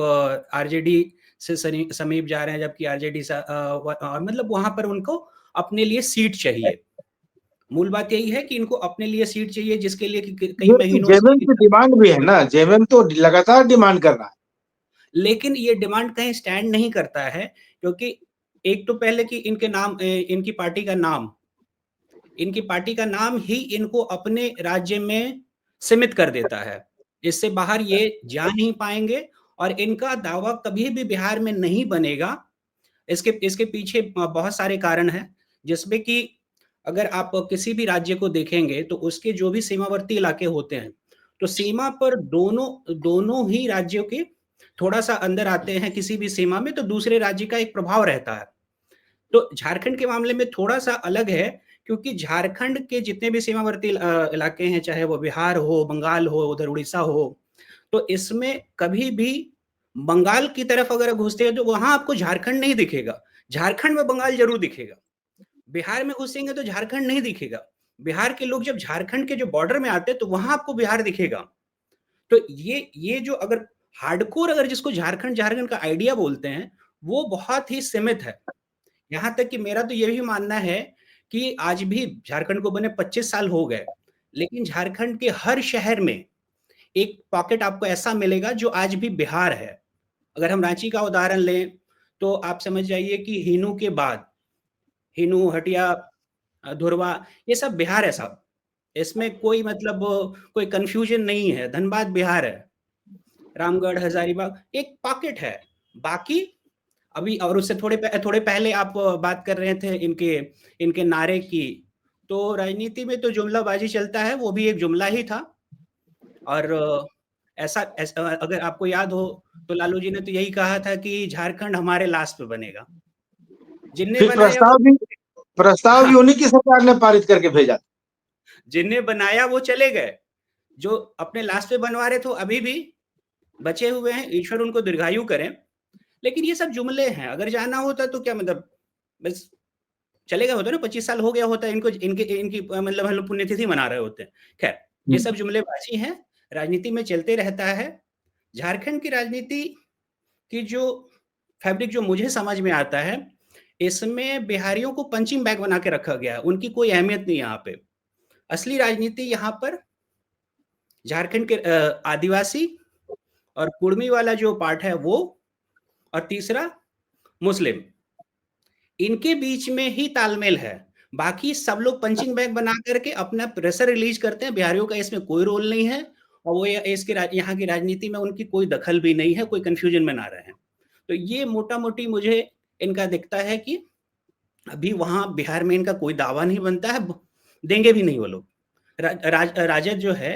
आरजेडी से समीप जा रहे हैं, जबकि आरजेडी मतलब वहां पर उनको अपने लिए सीट चाहिए। मूल बात यही है कि इनको अपने लिए सीट चाहिए, जिसके लिए कई महीनों जेएमएम से, की डिमांड भी है ना, जेएमएम तो लगातार डिमांड कर रहा है। लेकिन ये डिमांड कहीं स्टैंड नहीं करता है, क्योंकि एक तो पहले कि इनकी पार्टी का नाम ही इनको अपने राज्य में सीमित कर देता है। इससे बाहर ये जा नहीं पाएंगे और इनका दावा कभी भी बिहार में नहीं बनेगा। इसके पीछे बहुत सारे कारण हैं, जिसमें कि अगर आप किसी भी राज्य को देखेंगे तो उसके जो भी सीमावर्ती इलाके होते हैं, तो सीमा पर दोनों ही राज्यों के थोड़ा सा अंदर आते हैं किसी भी सीमा में, तो दूसरे राज्य का एक प्रभाव रहता है। तो झारखंड के मामले में थोड़ा सा अलग है, क्योंकि झारखंड के जितने भी सीमावर्ती इलाके हैं, चाहे वो बिहार हो, बंगाल हो, उधर उड़ीसा हो, तो इसमें कभी भी बंगाल की तरफ अगर घुसते हैं तो वहां आपको झारखंड नहीं दिखेगा। झारखंड में बंगाल जरूर दिखेगा। बिहार में घुसेंगे तो झारखंड नहीं दिखेगा। बिहार के लोग जब झारखंड के जो बॉर्डर में आते हैं तो वहां आपको बिहार दिखेगा। तो ये जो अगर हार्डकोर, अगर जिसको झारखंड झारखंड का आइडिया बोलते हैं, वो बहुत ही सीमित है। यहां तक कि मेरा तो यही मानना है कि आज भी झारखंड को बने 25 साल हो गए, लेकिन झारखंड के हर शहर में एक पॉकेट आपको ऐसा मिलेगा जो आज भी बिहार है। अगर हम रांची का उदाहरण लें तो आप समझ जाइए कि हिनू के बाद, हिनू, हटिया, धुरवा, ये सब बिहार है साहब। इसमें कोई मतलब कोई कंफ्यूजन नहीं है। धनबाद बिहार है, रामगढ़, हजारीबाग एक पॉकेट है। बाकी अभी और उससे थोड़े पहले आप बात कर रहे थे इनके इनके नारे की, तो राजनीति में तो जुमलाबाजी चलता है, वो भी एक जुमला ही था। और ऐसा अगर आपको याद हो तो लालू जी ने तो यही कहा था कि झारखंड हमारे लास्ट पे बनेगा। जिनने फिर बनाया प्रस्ताव भी हाँ, उन्हीं की सरकार ने पारित करके भेजा। जिनने बनाया वो चले गए, जो अपने लास्ट पे बनवा रहे थे अभी भी बचे हुए हैं, ईश्वर उनको दीर्घायु करें। लेकिन ये सब जुमले हैं, अगर जाना होता तो क्या मतलब बस चले गए होते ना, 25 साल हो गया होता इनको, इनकी इनकी मतलब हम लोग पुण्यतिथि मना रहे होते। खैर, ये सब जुमलेबाजी है, राजनीति में चलते रहता है। झारखंड की राजनीति की जो फैब्रिक जो मुझे समझ में आता है, इसमें बिहारियों को पंचिंग बैग बना के रखा गया है, उनकी कोई अहमियत नहीं है यहाँ पे। असली राजनीति यहाँ पर झारखंड के आदिवासी और कुर्मी वाला जो पार्ट है वो, और तीसरा मुस्लिम, इनके बीच में ही तालमेल है। बाकी सब लोग पंचिंग बैग बना करके अपना प्रेशर रिलीज करते हैं, बिहारियों का इसमें कोई रोल नहीं है, और वो यहाँ की राजनीति में उनकी कोई दखल भी नहीं है, कोई कंफ्यूजन में ना रहे। तो ये मोटा मोटी मुझे इनका दिखता है कि अभी वहां बिहार में इनका कोई दावा नहीं बनता है, देंगे भी नहीं वो लोग। राजद जो है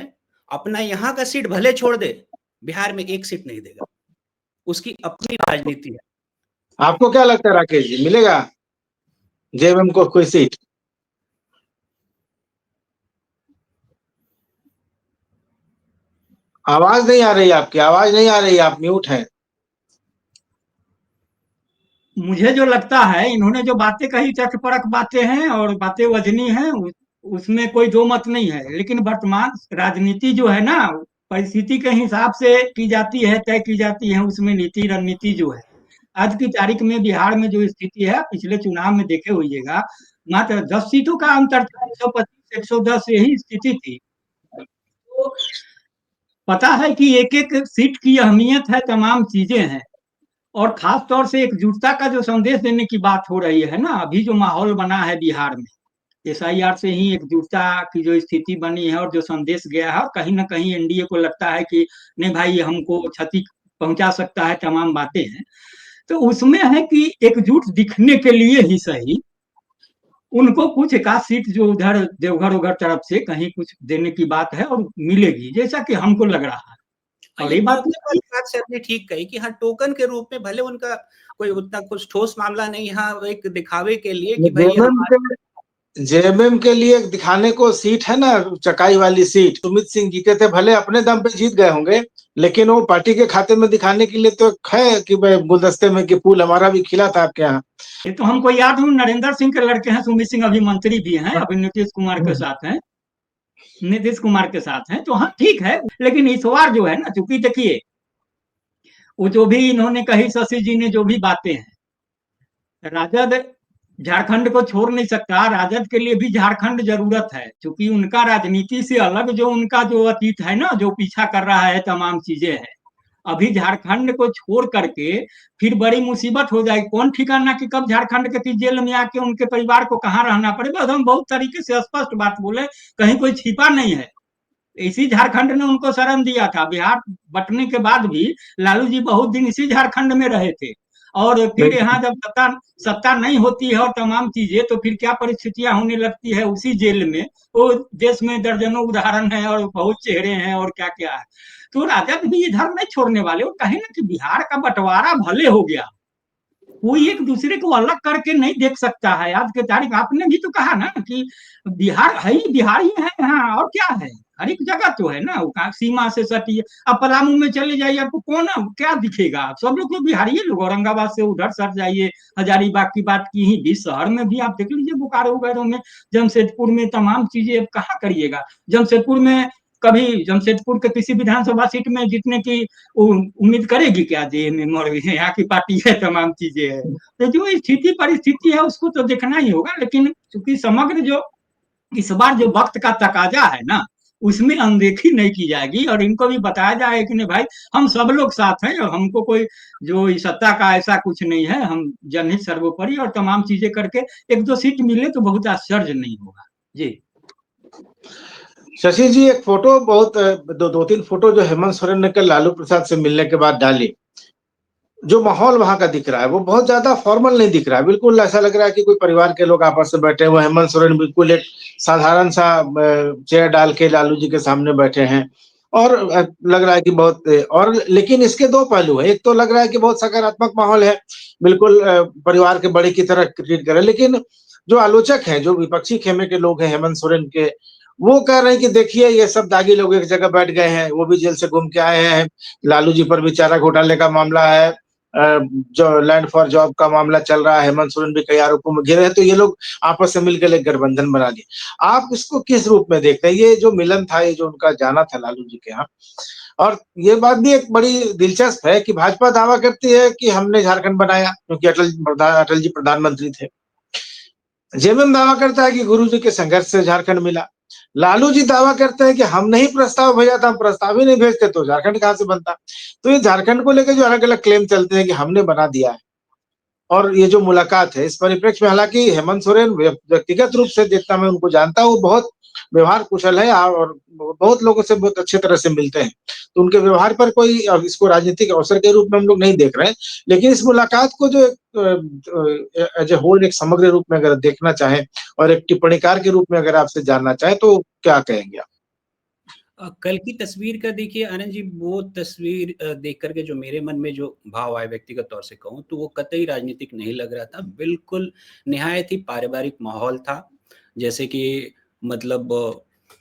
अपना यहाँ का सीट भले छोड़ दे, बिहार में एक सीट नहीं देगा, उसकी अपनी राजनीति है। आपको क्या लगता है राकेश जी, मिलेगा जेएमएम को कोई सीट? आवाज नहीं आ रही, आपकी आवाज नहीं आ रही, आप म्यूट हैं। मुझे जो लगता है इन्होंने जो बातें कही तथपरक बातें हैं और बातें वजनी हैं, उसमें कोई दो मत नहीं है। लेकिन वर्तमान राजनीति जो है ना, परिस्थिति के हिसाब से की जाती है, तय की जाती है, उसमें नीति रणनीति जो है। आज की तारीख में बिहार में जो स्थिति है, पिछले चुनाव में देखे होइएगा, मात्र 10 सीटों का अंतर था, 125 110 यही स्थिति थी। तो पता है कि एक एक सीट की अहमियत है, तमाम चीजें हैं। और खास तौर से एकजुटता का जो संदेश देने की बात हो रही है ना, अभी जो माहौल बना है बिहार में, एसआईआर से ही एकजुटता की जो स्थिति बनी है और जो संदेश गया है, कहीं ना कहीं एनडीए को लगता है कि नहीं भाई, हमको क्षति पहुंचा सकता है, तमाम बातें हैं। तो उसमें है कि एकजुट दिखने के लिए ही सही उनको कुछ एक आध सीट जो उधर देवघर उधर तरफ से कहीं कुछ देने की बात है और मिलेगी, जैसा कि हमको लग रहा है। और ये ये बात टोकन वाली बात से आपने ठीक कही कि हाँ, टोकन के रूप में भले उनका कोई उतना कुछ ठोस मामला नहीं, हाँ एक दिखावे के लिए कि भाई जेएमएम के लिए दिखाने को सीट है ना, चकाई वाली सीट, सुमित सिंह जीते थे, भले अपने दम पे जीत गए होंगे, लेकिन वो पार्टी के खाते में दिखाने के लिए तो है कि भाई गुलदस्ते में कि फूल हमारा भी खिला था आपके यहाँ। ये तो हमको याद हूँ, नरेंद्र सिंह के लड़के हैं सुमित सिंह, अभी मंत्री भी हैं, अभी नीतीश कुमार के साथ हैं, तो हाँ ठीक है। लेकिन इस बार जो है ना, चूंकि देखिए वो जो भी इन्होंने कही, शशि जी ने जो भी बातें हैं, राजद झारखंड को छोड़ नहीं सकता, राजद के लिए भी झारखंड जरूरत है, क्योंकि उनका राजनीति से अलग जो उनका जो अतीत है ना, जो पीछा कर रहा है, तमाम चीजें हैं। अभी झारखंड को छोड़ करके फिर बड़ी मुसीबत हो जाएगी। कौन ठिकाना कि कब झारखंड के जेल में आके उनके परिवार को कहाँ रहना पड़े। बस हम बहुत तरीके से स्पष्ट बात बोले, कहीं कोई छिपा नहीं है। इसी झारखंड ने उनको शरण दिया था। बिहार बंटने के बाद भी लालू जी बहुत दिन इसी झारखंड में रहे थे, और फिर यहाँ जब सत्ता नहीं होती है और तमाम चीजें, तो फिर क्या परिस्थितियां होने लगती है उसी जेल में। वो देश में दर्जनों उदाहरण है और बहुत चेहरे हैं और क्या क्या है। तो राजद भी इधर नहीं छोड़ने वाले। और कहे ना कि बिहार का बंटवारा भले हो गया, कोई एक दूसरे को अलग करके नहीं देख सकता है। आज के तारीख आपने भी तो कहा ना कि बिहार है ही, बिहार ही है यहाँ, और क्या है। हर एक जगह तो है ना, सीमा से सटी। अब पलामू में चले जाइए, आपको कौन क्या दिखेगा, सब लोग तो बिहारी लोग। औरंगाबाद से उधर सर जाइए, हजारीबाग की बात की ही भी, शहर में भी आप देख लीजिए, बोकारो वगैरह में, जमशेदपुर में, तमाम चीजें अब कहाँ करिएगा। जमशेदपुर में कभी जमशेदपुर के किसी विधानसभा सीट में जीतने की उम्मीद करेगी क्या जेएमएम, और यहाँ की पार्टी है, तमाम चीजें है। तो जो स्थिति परिस्थिति है उसको तो देखना ही होगा। लेकिन चूंकि समग्र जो इस बार जो वक्त का तकाजा है ना, उसमें अनदेखी नहीं की जाएगी, और इनको भी बताया जाए कि नहीं भाई, हम सब लोग साथ हैं, और हमको कोई जो सत्ता का ऐसा कुछ नहीं है, हम जनहित सर्वोपरि, और तमाम चीजें करके एक दो सीट मिले तो बहुत आश्चर्य नहीं होगा जी। शशि जी, एक फोटो बहुत दो तीन फोटो जो हेमंत सोरेन ने कल लालू प्रसाद से मिलने के बाद डाली, जो माहौल वहाँ का दिख रहा है वो बहुत ज्यादा फॉर्मल नहीं दिख रहा है। बिल्कुल ऐसा लग रहा है कि कोई परिवार के लोग आपस में बैठे हुए हैं। हेमंत सोरेन बिल्कुल एक साधारण सा चेयर डाल के लालू जी के सामने बैठे हैं और लग रहा है कि बहुत और लेकिन इसके दो पहलू है। एक तो लग रहा है कि बहुत सकारात्मक माहौल है, बिल्कुल परिवार के बड़े की तरह ट्रीट करे। लेकिन जो आलोचक हैं, जो विपक्षी खेमे के लोग हैं हेमंत सोरेन के, वो कह रहे हैं कि देखिए ये सब दागी लोग एक जगह बैठ गए हैं, वो भी जेल से घूम के आए हैं। लालू जी पर भी चारा घोटाले का मामला है, जो लैंड फॉर जॉब का मामला चल रहा है, हेमंत सोरेन भी कई आरोपों में घिरे हैं, तो ये लोग आपस में मिलकर एक गठबंधन बना लिया। आप इसको किस रूप में देखते हैं? ये जो मिलन था, ये जो उनका जाना था लालू जी के यहाँ, और ये बात भी एक बड़ी दिलचस्प है कि भाजपा दावा करती है कि हमने झारखंड बनाया क्योंकि अटल जी प्रधानमंत्री थे। जेएमएम दावा करता है कि गुरु जी के संघर्ष से झारखंड मिला। लालू जी दावा करते हैं कि हमने ही प्रस्ताव भेजा था, हम प्रस्ताव ही नहीं भेजते तो झारखंड कहाँ से बनता। तो ये झारखंड को लेकर जो अलग अलग क्लेम चलते हैं कि हमने बना दिया है, और ये जो मुलाकात है इस परिप्रेक्ष्य में, हालांकि हेमंत सोरेन व्यक्तिगत रूप से जितना मैं उनको जानता हूँ, वो बहुत व्यवहार कुशल है और बहुत लोगों से बहुत अच्छे तरह से मिलते हैं। तो उनके व्यवहार पर कोई इसको राजनीतिक अवसर के रूप में हम लोग नहीं देख रहे हैं। लेकिन इस मुलाकात को जो एज ए होल, एक समग्र रूप में अगर देखना चाहें और एक टिप्पणीकार के रूप में अगर आपसे जानना चाहें तो क्या कहेंगे आप? कल की तस्वीर का देखिए आनंद जी, वो तस्वीर देख करके जो मेरे मन में जो भाव आए व्यक्तिगत तौर से कहूँ तो वो कतई राजनीतिक नहीं लग रहा था। बिल्कुल निहायत ही पारिवारिक माहौल था। जैसे कि मतलब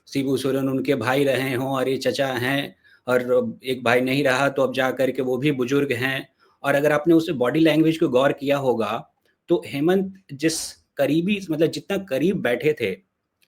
शिबू सोरेन उनके भाई रहे हों और ये चचा हैं, और एक भाई नहीं रहा तो अब जा कर के वो भी बुजुर्ग हैं। और अगर आपने उससे बॉडी लैंग्वेज को गौर किया होगा तो हेमंत जिस करीबी, मतलब जितना करीब बैठे थे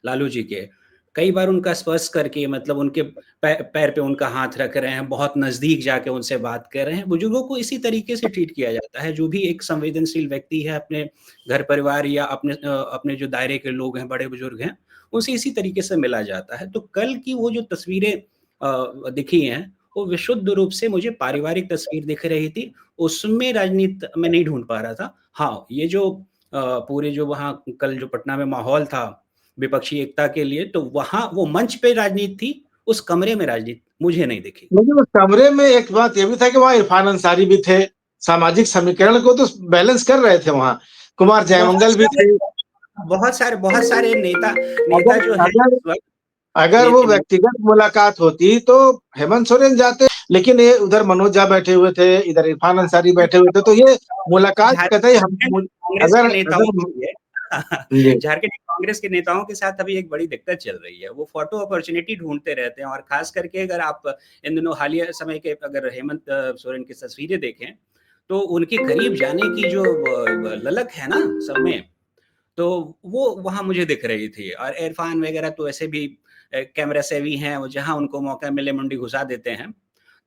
लालू जी के, कई बार उनका स्पर्श करके, मतलब उनके पैर पे उनका हाथ रख रहे हैं, बहुत नज़दीक जाके उनसे बात कर रहे हैं। बुजुर्गों को इसी तरीके से ट्रीट किया जाता है। जो भी एक संवेदनशील व्यक्ति है अपने घर परिवार या अपने जो दायरे के लोग हैं, बड़े बुजुर्ग हैं, उनसे इसी तरीके से मिला जाता है। तो कल की वो जो तस्वीरें दिखी हैं, वो विशुद्ध रूप से मुझे पारिवारिक तस्वीर दिख रही थी। उसमें राजनीति मैं नहीं ढूँढ पा रहा था। हाँ, ये जो पूरे जो वहाँ कल जो पटना में माहौल था विपक्षी एकता के लिए, तो वहाँ वो मंच पे राजनीति थी, उस कमरे में राजनीति मुझे नहीं दिखी। लेकिन उस कमरे में एक बात ये भी था कि वहाँ इरफान अंसारी भी थे, सामाजिक समीकरण को तो बैलेंस कर रहे थे वहाँ। कुमार बहुत जयमंगल भी सारे थे। बहुत सारे नेता नेता अगर जो हैं अगर इस वक़्त अगर ने वो व्यक्तिगत मुलाकात होती तो हेमंत सोरेन जाते, लेकिन ये उधर मनोज झा बैठे हुए थे, इधर इरफान अंसारी बैठे हुए थे, तो ये मुलाकात कतई हम झारखंड कांग्रेस के अगर नेताओं अगर के लिए जी, झारखंड कांग्रेस के नेताओं के साथ अभी एक बड़ी दिक्कत चल रही है। वो फोटो अपॉर्च्युनिटी ढूँढते रहते हैं, और खास करके अगर आप इन दिनों हालिया समय के अगर हेमंत सोरेन की तस्वीरें देखें, तो उनके करीब जाने की जो ललक है ना सब में, तो वो वहाँ मुझे दिख रही थी। और इरफान वगैरह तो ऐसे भी कैमरा सेवी हैं, वो जहाँ उनको मौका मिले मुंडी घुसा देते हैं,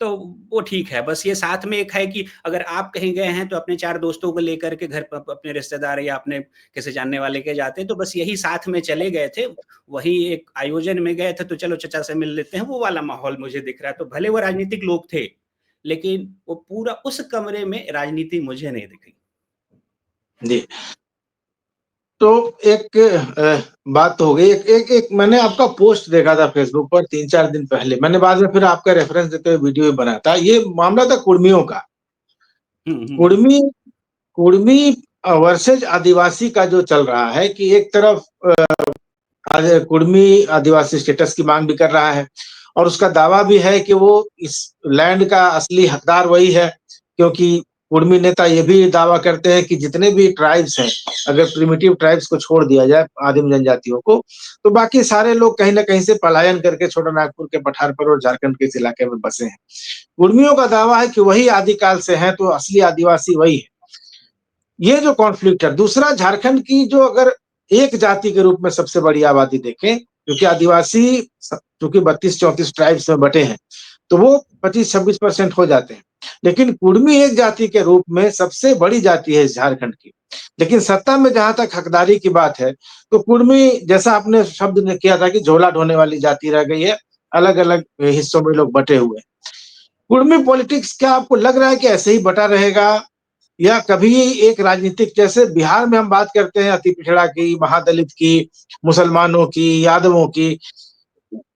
तो वो ठीक है। बस ये साथ में एक है कि अगर आप कहीं गए हैं तो अपने 4 दोस्तों को लेकर के घर प अपने रिश्तेदार या अपने किसी जानने वाले के जाते हैं, तो बस यही साथ में चले गए थे। वहीं एक आयोजन में गए थे तो चलो चचा से मिल लेते हैं, वो वाला माहौल मुझे दिख रहा है। तो भले वो राजनीतिक लोग थे, लेकिन वो पूरा उस कमरे में राजनीति मुझे नहीं दिखी। जी। तो एक बात तो हो गई। एक मैंने आपका पोस्ट देखा था फेसबुक पर 3-4 दिन पहले। मैंने बाद में फिर आपका रेफरेंस देते हुए वीडियो भी बनाया था। ये मामला था कुर्मियों का। हुँ, हुँ, हुँ। कुर्मी कुर्मी वर्सेज आदिवासी का जो चल रहा है कि एक तरफ कुर्मी आदिवासी स्टेटस की मांग भी कर रहा है और उसका दावा भी है कि वो इस लैंड का असली हकदार वही है, क्योंकि कुर्मी नेता ये भी दावा करते हैं कि जितने भी ट्राइब्स हैं, अगर प्रिमिटिव ट्राइब्स को छोड़ दिया जाए, आदिम जनजातियों को, तो बाकी सारे लोग कहीं ना कहीं से पलायन करके छोटा नागपुर के पठार पर और झारखंड के इस इलाके में बसे हैं। कुर्मियों का दावा है कि वही आदिकाल से है, तो असली आदिवासी वही है। ये जो कॉन्फ्लिक्ट है। दूसरा, झारखंड की जो अगर एक जाति के रूप में सबसे बड़ी आबादी देखें, क्योंकि आदिवासी चूंकि 32-34 ट्राइब्स में बटे हैं, तो वो 25-26% हो जाते हैं। लेकिन कुर्मी एक जाति के रूप में सबसे बड़ी जाति है झारखंड की। लेकिन सत्ता में जहां तक हकदारी की बात है, तो कुर्मी, जैसा आपने शब्द ने किया था कि झोला ढोने वाली जाति रह गई है, अलग अलग हिस्सों में लोग बटे हुए हैं। कुर्मी पॉलिटिक्स क्या आपको लग रहा है कि ऐसे ही बटा रहेगा, या कभी एक राजनीतिक, जैसे बिहार में हम बात करते हैं अति पिछड़ा की, महादलित की, मुसलमानों की, यादवों की,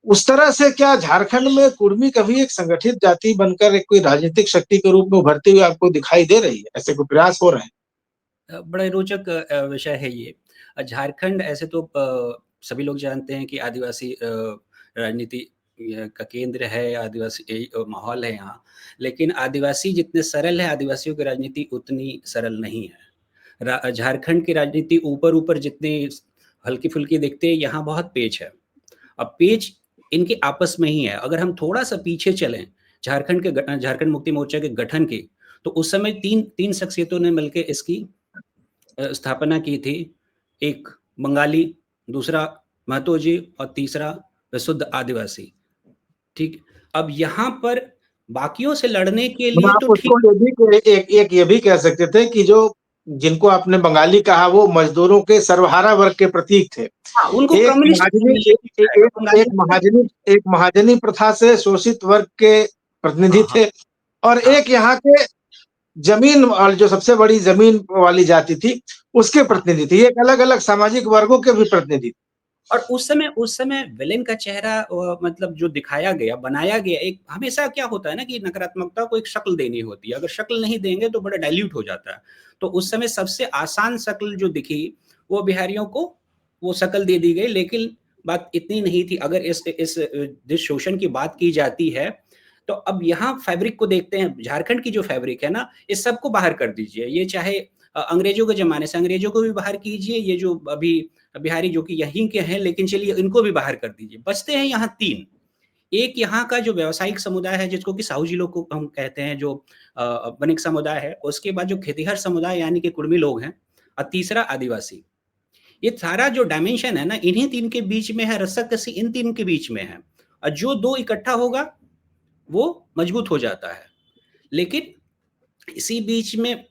उस तरह से क्या झारखंड में कुर्मी कभी एक संगठित जाति बनकर एक कोई राजनीतिक शक्ति के रूप में उभरती हुई आपको दिखाई दे रही है? ऐसे कोई प्रयास हो रहे हैं? बड़ा रोचक विषय है ये। झारखंड ऐसे तो सभी लोग जानते हैं कि आदिवासी राजनीति का केंद्र है, आदिवासी माहौल है यहाँ। लेकिन आदिवासी जितने सरल है, आदिवासियों की राजनीति उतनी सरल नहीं है। झारखंड की राजनीति ऊपर-ऊपर जितनी हल्की-फुल्की दिखती है, यहाँ बहुत पेच है। अब पेच इनके आपस में ही है। अगर हम थोड़ा-सा पीछे चलें, झारखंड मुक्ति मोर्चा के गठन के, तो उस समय 3 शख्सियतों ने मिलके इसकी स्थापना की थी। एक बंगाली, दूसरा महतो जी और तीसरा विशुद्ध आदिवासी। ठीक। अब यहाँ पर बाकियों से लड़ने के लिए आप तो ठीक। उसको ये भी कह सकते थे कि जो जिनको आपने बंगाली कहा वो मजदूरों के सर्वहारा वर्ग के प्रतीक थे। हाँ, उनको एक कम्युनिस्ट महाजनी प्रथा से शोषित वर्ग के प्रतिनिधि थे और एक यहाँ के जमीन और जो सबसे बड़ी जमीन वाली जाति थी उसके प्रतिनिधि थे। एक अलग-अलग सामाजिक वर्गों के भी प्रतिनिधि थे। और उस समय विलेन का चेहरा मतलब जो दिखाया गया, बनाया गया, एक हमेशा क्या होता है ना कि नकारात्मकता को एक शक्ल देनी होती है। अगर शक्ल नहीं देंगे तो बड़ा डाइल्यूट हो जाता है। तो उस समय सबसे आसान शक्ल जो दिखी वो बिहारियों को वो शक्ल दे दी गई। लेकिन बात इतनी नहीं थी। अगर इस शोषण की बात की जाती है तो अब यहाँ फैब्रिक को देखते हैं। झारखंड की जो फैब्रिक है ना, इस सबको बाहर कर दीजिए। ये चाहे अंग्रेजों के जमाने से अंग्रेजों को भी बाहर कीजिए, ये जो अभी बिहारी जो कि यहीं के हैं, लेकिन चलिए इनको भी बाहर कर दीजिए। बचते हैं यहाँ 3। एक यहाँ का जो व्यावसायिक समुदाय है जिसको कि साहू जी लोग को हम कहते हैं, जो वणिक समुदाय है। उसके बाद जो खेतिहर समुदाय यानी कि कुर्मी लोग हैं, और तीसरा आदिवासी। ये सारा जो डायमेंशन है ना, इन्हीं 3 के बीच में है। रस्साकसी इन 3 के बीच में है और जो 2 इकट्ठा होगा वो मजबूत हो जाता है। लेकिन इसी बीच में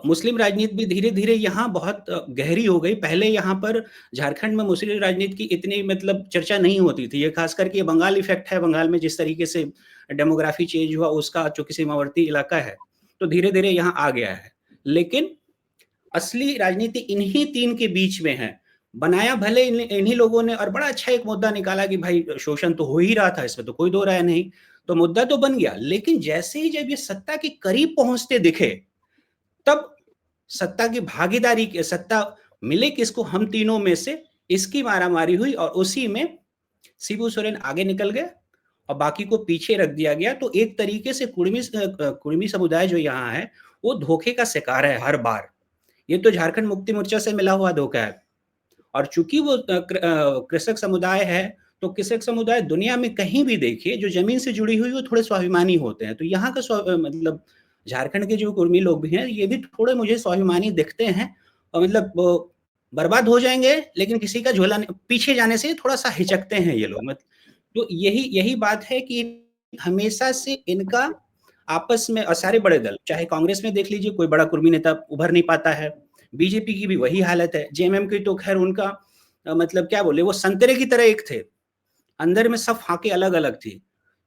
मुस्लिम राजनीति भी धीरे-धीरे यहाँ बहुत गहरी हो गई। पहले यहाँ पर झारखंड में मुस्लिम राजनीति की इतनी मतलब चर्चा नहीं होती थी। ये खास करके ये बंगाल इफ़ेक्ट है। बंगाल में जिस तरीके से डेमोग्राफी चेंज हुआ, उसका चूँकि सीमावर्ती इलाका है, तो धीरे-धीरे यहाँ आ गया है। लेकिन असली राजनीति इन्हीं 3 के बीच में है। बनाया भले इन्हीं लोगों ने, और बड़ा अच्छा एक मुद्दा निकाला कि भाई शोषण तो हो ही रहा था, इसमें तो कोई दो राय नहीं। तो मुद्दा तो बन गया, लेकिन जैसे ही जब ये सत्ता के करीब पहुंचते दिखे, तब सत्ता की भागीदारी के सत्ता मिले किसको, हम तीनों में से, इसकी मारामारी हुई और उसी में शिबू सोरेन आगे निकल गए और बाकी को पीछे रख दिया गया। तो एक तरीके से कुर्मी समुदाय जो यहाँ है वो धोखे का शिकार है हर बार। ये तो झारखंड मुक्ति मोर्चा से मिला हुआ धोखा है। और चूंकि वो कृषक समुदाय है, तो कृषक समुदाय दुनिया में कहीं भी देखिए जो जमीन से जुड़ी हुई वो थोड़े स्वाभिमानी होते हैं। तो यहाँ का मतलब झारखंड के जो कुर्मी लोग भी हैं, ये भी थोड़े मुझे स्वाभिमानी दिखते हैं। और मतलब बर्बाद हो जाएंगे लेकिन किसी का झोला पीछे जाने से थोड़ा सा हिचकते हैं ये लोग। तो यही बात है कि हमेशा से इनका आपस में, और सारे बड़े दल, चाहे कांग्रेस में देख लीजिए कोई बड़ा कुर्मी नेता उभर नहीं पाता है, बीजेपी की भी वही हालत है, जेएमएम की तो खैर उनका मतलब क्या बोले, वो संतरे की तरह एक थे, अंदर में सब फाके अलग अलग थी।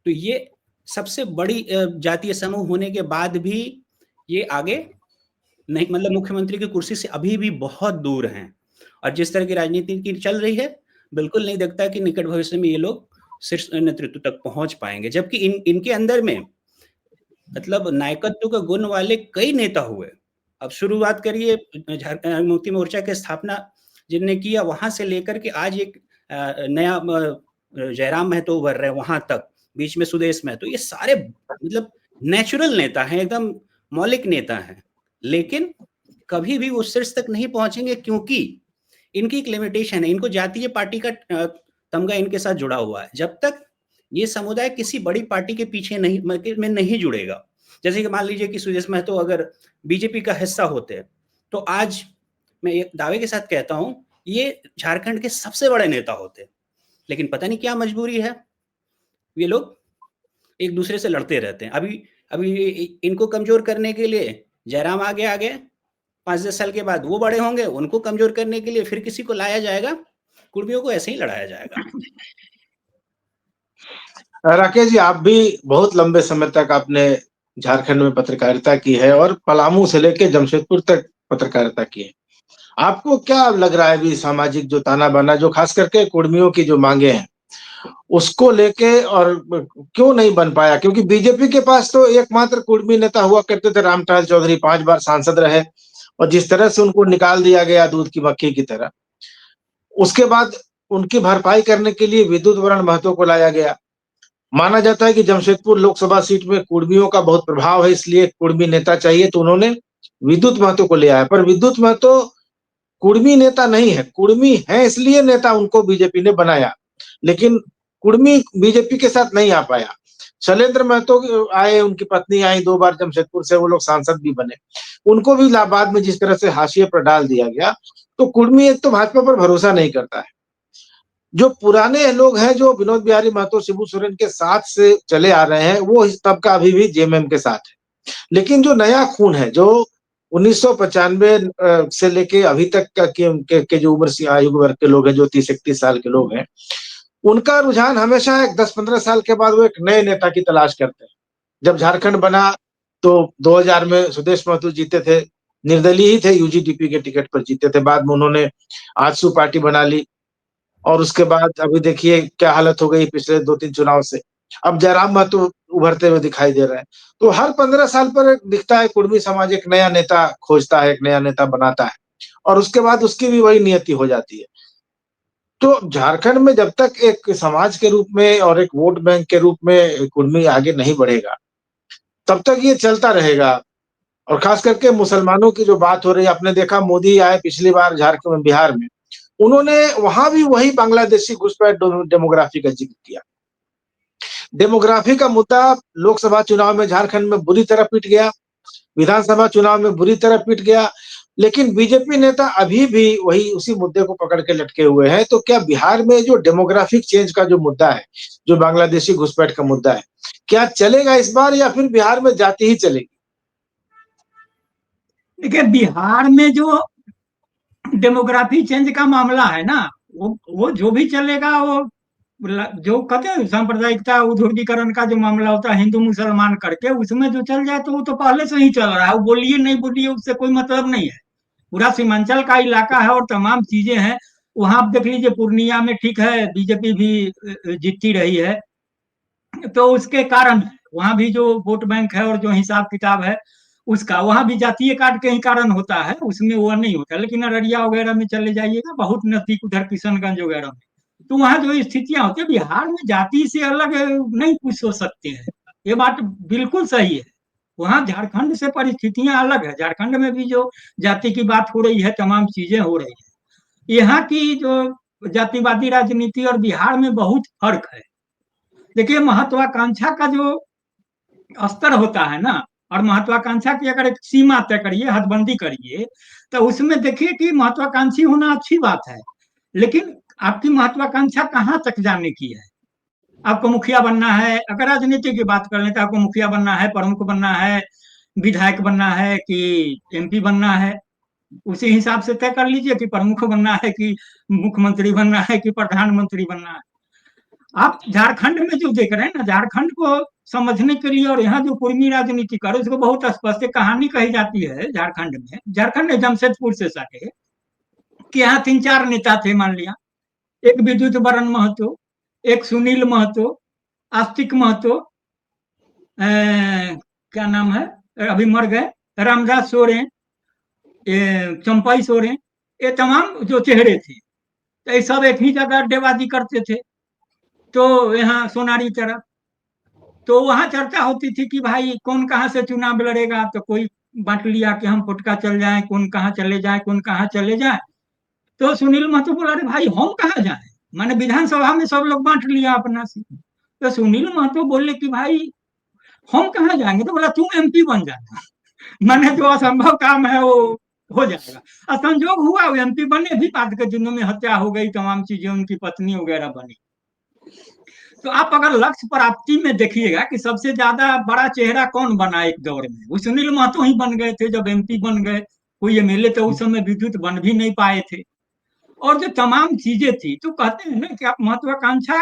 तो ये सबसे बड़ी जातीय समूह होने के बाद भी ये आगे नहीं, मतलब मुख्यमंत्री की कुर्सी से अभी भी बहुत दूर हैं। और जिस तरह की राजनीति की चल रही है, बिल्कुल नहीं दिखता कि निकट भविष्य में ये लोग शीर्ष नेतृत्व तक पहुंच पाएंगे। जबकि इनके अंदर में मतलब नायकत्व का गुण वाले कई नेता हुए। अब शुरुआत करिए झारखंड मुक्ति मोर्चा की स्थापना जिनने किया, वहां से लेकर के आज एक नया जयराम महतो उभर रहे, वहां तक बीच में सुदेश महतो, ये सारे मतलब नेचुरल नेता हैं, एकदम मौलिक नेता हैं। लेकिन कभी भी वो शीर्ष तक नहीं पहुंचेंगे क्योंकि इनकी एक लिमिटेशन है। इनको जातीय पार्टी का तमगा इनके साथ जुड़ा हुआ है। जब तक ये समुदाय किसी बड़ी पार्टी के पीछे नहीं जुड़ेगा, जैसे कि मान लीजिए कि सुदेश महतो अगर बीजेपी का हिस्सा होते तो आज मैं एक दावे के साथ कहता हूं ये झारखंड के सबसे बड़े नेता होते। लेकिन पता नहीं क्या मजबूरी है, ये लोग एक दूसरे से लड़ते रहते हैं। अभी इनको कमजोर करने के लिए जयराम आगे 5-10 साल के बाद वो बड़े होंगे, उनको कमजोर करने के लिए फिर किसी को लाया जाएगा, कुर्मियों को ऐसे ही लड़ाया जाएगा। राकेश जी, आप भी बहुत लंबे समय तक आपने झारखंड में पत्रकारिता की है और पलामू से लेकर जमशेदपुर तक पत्रकारिता की है। आपको क्या लग रहा है अभी सामाजिक जो ताना बाना, जो खास करके कुर्मियों की जो मांगे हैं, उसको लेके और क्यों नहीं बन पाया? क्योंकि बीजेपी के पास तो एकमात्र कुर्मी नेता हुआ करते थे रामटहल चौधरी, 5 बार सांसद रहे और जिस तरह से उनको निकाल दिया गया दूध की मक्खी की तरह, उसके बाद उनकी भरपाई करने के लिए विद्युत वरण महतो को लाया गया। माना जाता है कि जमशेदपुर लोकसभा सीट में कुर्मियों का बहुत प्रभाव है, इसलिए कुर्मी नेता चाहिए, तो उन्होंने विद्युत महतो को लिया है। पर विद्युत महतो कुर्मी नेता नहीं है, कुर्मी है इसलिए नेता उनको बीजेपी ने बनाया, लेकिन कुर्मी बीजेपी के साथ नहीं आ पाया। शैलेंद्र महतो आए, उनकी पत्नी आई 2 बार जमशेदपुर से, वो लोग सांसद भी बने। उनको भी बाद में जिस तरह से हाशिए पर डाल दिया गया, तो कुर्मी एक तो भाजपा पर भरोसा नहीं करता है। जो पुराने लोग हैं, जो विनोद बिहारी महतो, शिबू सोरेन के साथ से चले आ रहे हैं, वो इस तबका अभी भी जेएमएम के साथ है। लेकिन जो नया खून है, जो 1995 से लेके अभी तक का के जो आयु वर्ग के लोग हैं, जो 30-31 साल के लोग हैं, उनका रुझान हमेशा एक 10-15 साल के बाद वो एक नए नेता की तलाश करते हैं। जब झारखंड बना तो 2000 में सुदेश महतो जीते थे, निर्दलीय ही थे, यूजीडीपी के टिकट पर जीते थे। बाद में उन्होंने आजसू पार्टी बना ली और उसके बाद अभी देखिए क्या हालत हो गई पिछले 2-3 चुनाव से। अब जयराम महतो उभरते हुए दिखाई दे रहे हैं। तो हर 15 साल पर दिखता है कुर्मी समाज एक नया नेता खोजता है, एक नया नेता बनाता है और उसके बाद उसकी भी वही नियति हो जाती है। तो झारखंड में जब तक एक समाज के रूप में और एक वोट बैंक के रूप में कुर्मी आगे नहीं बढ़ेगा, तब तक ये चलता रहेगा। और खास करके मुसलमानों की जो बात हो रही है, आपने देखा मोदी आए पिछली बार झारखंड बिहार में, उन्होंने वहां भी वही बांग्लादेशी घुसपैठ डेमोग्राफी का जिक्र किया। डेमोग्राफी का मुद्दा लोकसभा चुनाव में झारखंड में बुरी तरह पिट गया, विधानसभा चुनाव में बुरी तरह पिट गया, लेकिन बीजेपी नेता अभी भी वही उसी मुद्दे को पकड़ के लटके हुए हैं। तो क्या बिहार में जो डेमोग्राफिक चेंज का जो मुद्दा है, जो बांग्लादेशी घुसपैठ का मुद्दा है, क्या चलेगा इस बार या फिर बिहार में जाति ही चलेगी? देखिए, बिहार में जो डेमोग्राफी चेंज का मामला है ना, वो जो भी चलेगा, वो जो कहते हैं सांप्रदायिकता उद्योगीकरण का जो मामला होता है हिंदू मुसलमान करके, उसमें जो चल जाए तो वो तो पहले से ही चल रहा है। वो बोलिए नहीं बोलिए, उससे कोई मतलब नहीं है। पूरा सीमांचल का इलाका है और तमाम चीजें हैं। वहां आप देख लीजिए, पूर्णिया में ठीक है बीजेपी भी जीतती रही है, तो उसके कारण वहां भी जो वोट बैंक है और जो हिसाब किताब है उसका, वहां भी जातीय काट के ही कारण होता है, उसमें वो नहीं होता। लेकिन अररिया वगैरह में चले जाइएगा, बहुत नजदीक उधर किशनगंज वगैरह में, तो वहां जो स्थितियां होती है, बिहार में जाति से अलग नहीं कुछ हो सकते हैं। ये बात बिल्कुल सही है। वहां झारखंड से परिस्थितियां अलग है। झारखंड में भी जो जाति की बात हो रही है, तमाम चीजें हो रही है। यहाँ की जो जातिवादी राजनीति और बिहार में बहुत फर्क है। देखिए, महत्वाकांक्षा का जो स्तर होता है ना, और महत्वाकांक्षा की अगर एक सीमा तय करिए, हदबंदी करिए, तो उसमें देखिए कि महत्वाकांक्षी होना अच्छी बात है, लेकिन आपकी महत्वाकांक्षा कहाँ तक जाने की है। आपको मुखिया बनना है, अगर राजनीति की बात कर लें तो आपको मुखिया बनना है, प्रमुख बनना है, विधायक बनना है कि एमपी बनना है, उसी हिसाब से तय कर लीजिए कि प्रमुख बनना है कि मुख्यमंत्री बनना है कि प्रधानमंत्री बनना है। आप झारखंड में जो देख रहे हैं ना, झारखंड को समझने के लिए, और यहाँ जो कुर्मी राजनीति कर उसको बहुत स्पष्ट कहानी कही जाती है झारखंड में। झारखंड में जमशेदपुर से सटे कि यहाँ 3-4 नेता थे, मान लिया एक विद्युत वरण महतो, एक सुनील महतो, आस्तिक महतो, क्या नाम है, अभी मर गए, रामदास सोरेन, चंपाई सोरेन, ये तमाम जो चेहरे थे, तो ये सब एक ही जगह अड्डेबाजी करते थे। तो यहाँ सोनारी तरफ, तो वहां चर्चा होती थी कि भाई कौन कहाँ से चुनाव लड़ेगा, तो कोई बांट लिया कि हम फुटका चल जाए, कौन कहाँ चले जाए, कौन कहाँ चले जाए। तो सुनील महतो बोला, अरे भाई हम कहाँ जाए, मैंने विधानसभा में सब लोग बांट लिया अपना सीट। तो सुनील महतो बोले कि भाई हम कहाँ जाएंगे, तो बोला तुम एमपी बन जाना, मैंने जो असंभव काम है वो हो जाएगा। और संजोग हुआ, वो एमपी बने भी, बाद के दिनों में हत्या हो गई, तमाम चीजें, उनकी पत्नी वगैरह बनी। तो आप अगर लक्ष्य प्राप्ति में देखिएगा कि सबसे ज्यादा बड़ा चेहरा कौन बना एक दौर में, वो सुनील महतो ही बन गए थे। जब एमपी बन गए, कोई एमएलए तो उस समय विद्युत बन भी नहीं पाए थे, और जो तमाम चीजें थी। तो कहते हैं ना कि आप महत्वाकांक्षा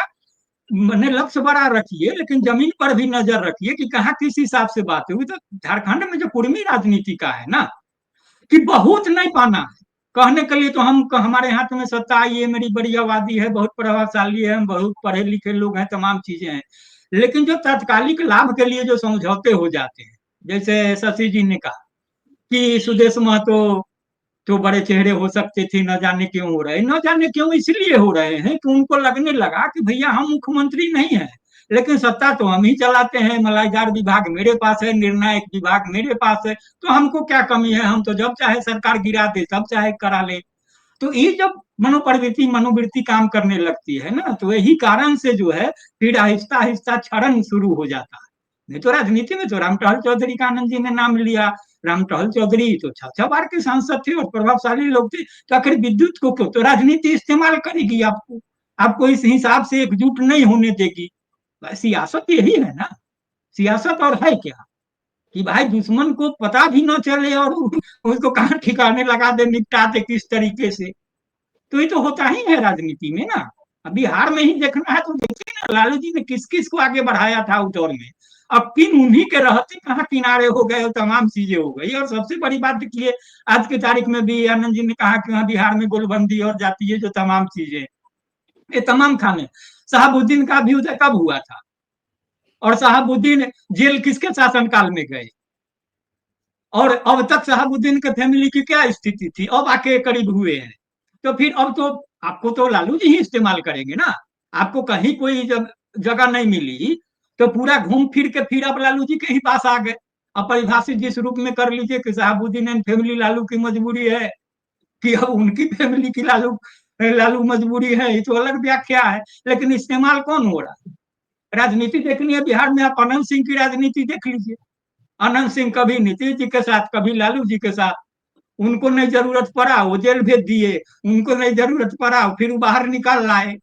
मैंने लक्ष्य बड़ा रखिए, लेकिन जमीन पर भी नजर रखिए कि कहाँ किस हिसाब से बात हुई। तो झारखंड में जो कुर्मी राजनीति का है ना, कि बहुत नहीं पाना है, कहने के लिए तो हम हमारे हाथ में सत्ता आई है, मेरी बड़ी आबादी है, बहुत प्रभावशाली है, हम बहुत पढ़े लिखे लोग हैं, तमाम चीजें हैं, लेकिन जो तात्कालिक लाभ के लिए जो समझौते हो जाते हैं, जैसे शशि जी ने कहा कि सुदेश महतो तो बड़े चेहरे हो सकते थे, न जाने क्यों हो रहे, न जाने क्यों इसलिए हो रहे हैं कि उनको लगने लगा कि भैया हम मुख्यमंत्री नहीं है, लेकिन सत्ता तो हम ही चलाते हैं, मलाईदार विभाग मेरे पास है, निर्णायक विभाग मेरे पास है, तो हमको क्या कमी है, हम तो जब चाहे सरकार गिरा दे, तब चाहे करा ले। तो ये जब मनोवृत्ति काम करने लगती है ना, तो यही कारण से जो है फिर आहिस्ता आहिस्ता क्षरण शुरू हो जाता है। नहीं तो राजनीति में तो राम टहल चौधरी का आनंद जी ने नाम लिया, राम टहल चौधरी तो 6 बार के सांसद थे और प्रभावशाली लोग थे, तो आखिर विद्युत को क्यों, तो राजनीति इस्तेमाल करेगी आपको इस हिसाब से एकजुट नहीं होने देगी। सियासत यही है ना, सियासत और है क्या कि भाई दुश्मन को पता भी न चले और उसको कहाँ ठिकाने लगा दे, निपटा दे किस तरीके से। तो ये तो होता ही है राजनीति में ना। अब बिहार में ही देखना है तो देखिए ना, लालू जी ने किस किस को आगे बढ़ाया था उस दौर में, अब किन उन्हीं के रहते कहाँ किनारे हो गए, तमाम चीजें हो गई। और सबसे बड़ी बात देखिए, आज की तारीख में भी आनंद जी ने कहा कि हाँ बिहार में गोलबंदी और जाती है जो तमाम चीजें, ये तमाम खाने। शहाबुद्दीन का अभ्युदय कब हुआ था, और शहाबुद्दीन जेल किसके शासनकाल में गए, और अब तक शहाबुद्दीन के फैमिली की क्या स्थिति थी, अब आके करीब हुए हैं। तो फिर अब तो आपको तो लालू जी ही इस्तेमाल करेंगे ना, आपको कहीं कोई जगह नहीं मिली तो पूरा घूम फिर के फिर अब लालू जी के ही पास आ गए। अब परिभाषित जिस रूप में कर लीजिए कि शहाबुद्दीन एंड फैमिली लालू की मजबूरी है, कि अब उनकी फैमिली की लालू लालू मजबूरी है, ये तो अलग व्याख्या है, लेकिन इस्तेमाल कौन हो रहा है। राजनीति देखनी है बिहार में, आप अनंत सिंह की राजनीति देख लीजिए। अनंत सिंह कभी नीतीश जी के साथ, कभी लालू जी के साथ, उनको नहीं जरूरत पड़ा वो जेल भेज दिए, उनको नहीं जरूरत पड़ा फिर वो बाहर निकाल लाए।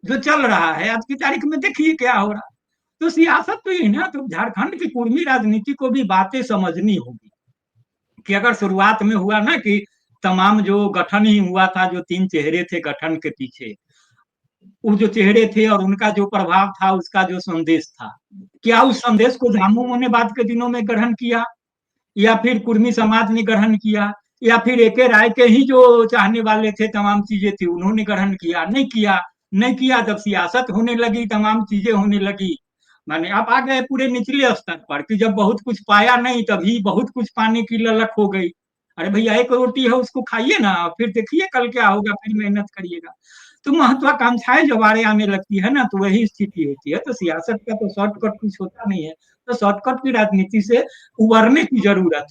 जो चल रहा है आज की तारीख में देखिए क्या हो रहा। तो सियासत तो ये ना, तो झारखंड की कुर्मी राजनीति को भी बातें समझनी होगी कि अगर शुरुआत में हुआ ना कि तमाम जो गठन ही हुआ था, जो 3 चेहरे थे गठन के पीछे, वो जो चेहरे थे और उनका जो प्रभाव था, उसका जो संदेश था, क्या उस संदेश को झामुमो ने बाद के दिनों में ग्रहण किया, या फिर कुर्मी समाज ने ग्रहण किया, या फिर एके राय के ही जो चाहने वाले थे, तमाम चीजें थी उन्होंने ग्रहण किया, नहीं किया। नहीं किया, जब सियासत होने लगी, तमाम चीजें होने लगी, माने आप आ गए पूरे निचले स्तर पर कि जब बहुत कुछ पाया नहीं तभी बहुत कुछ पाने की ललक हो गई। अरे भैया एक रोटी है उसको खाइए ना, फिर देखिए कल क्या होगा, फिर मेहनत करिएगा। तो महत्वाकांक्षाएं जब आने लगती है ना, तो वही स्थिति होती है। तो सियासत का तो शॉर्टकट कुछ होता नहीं है, तो शॉर्टकट की राजनीति से उबरने की जरूरत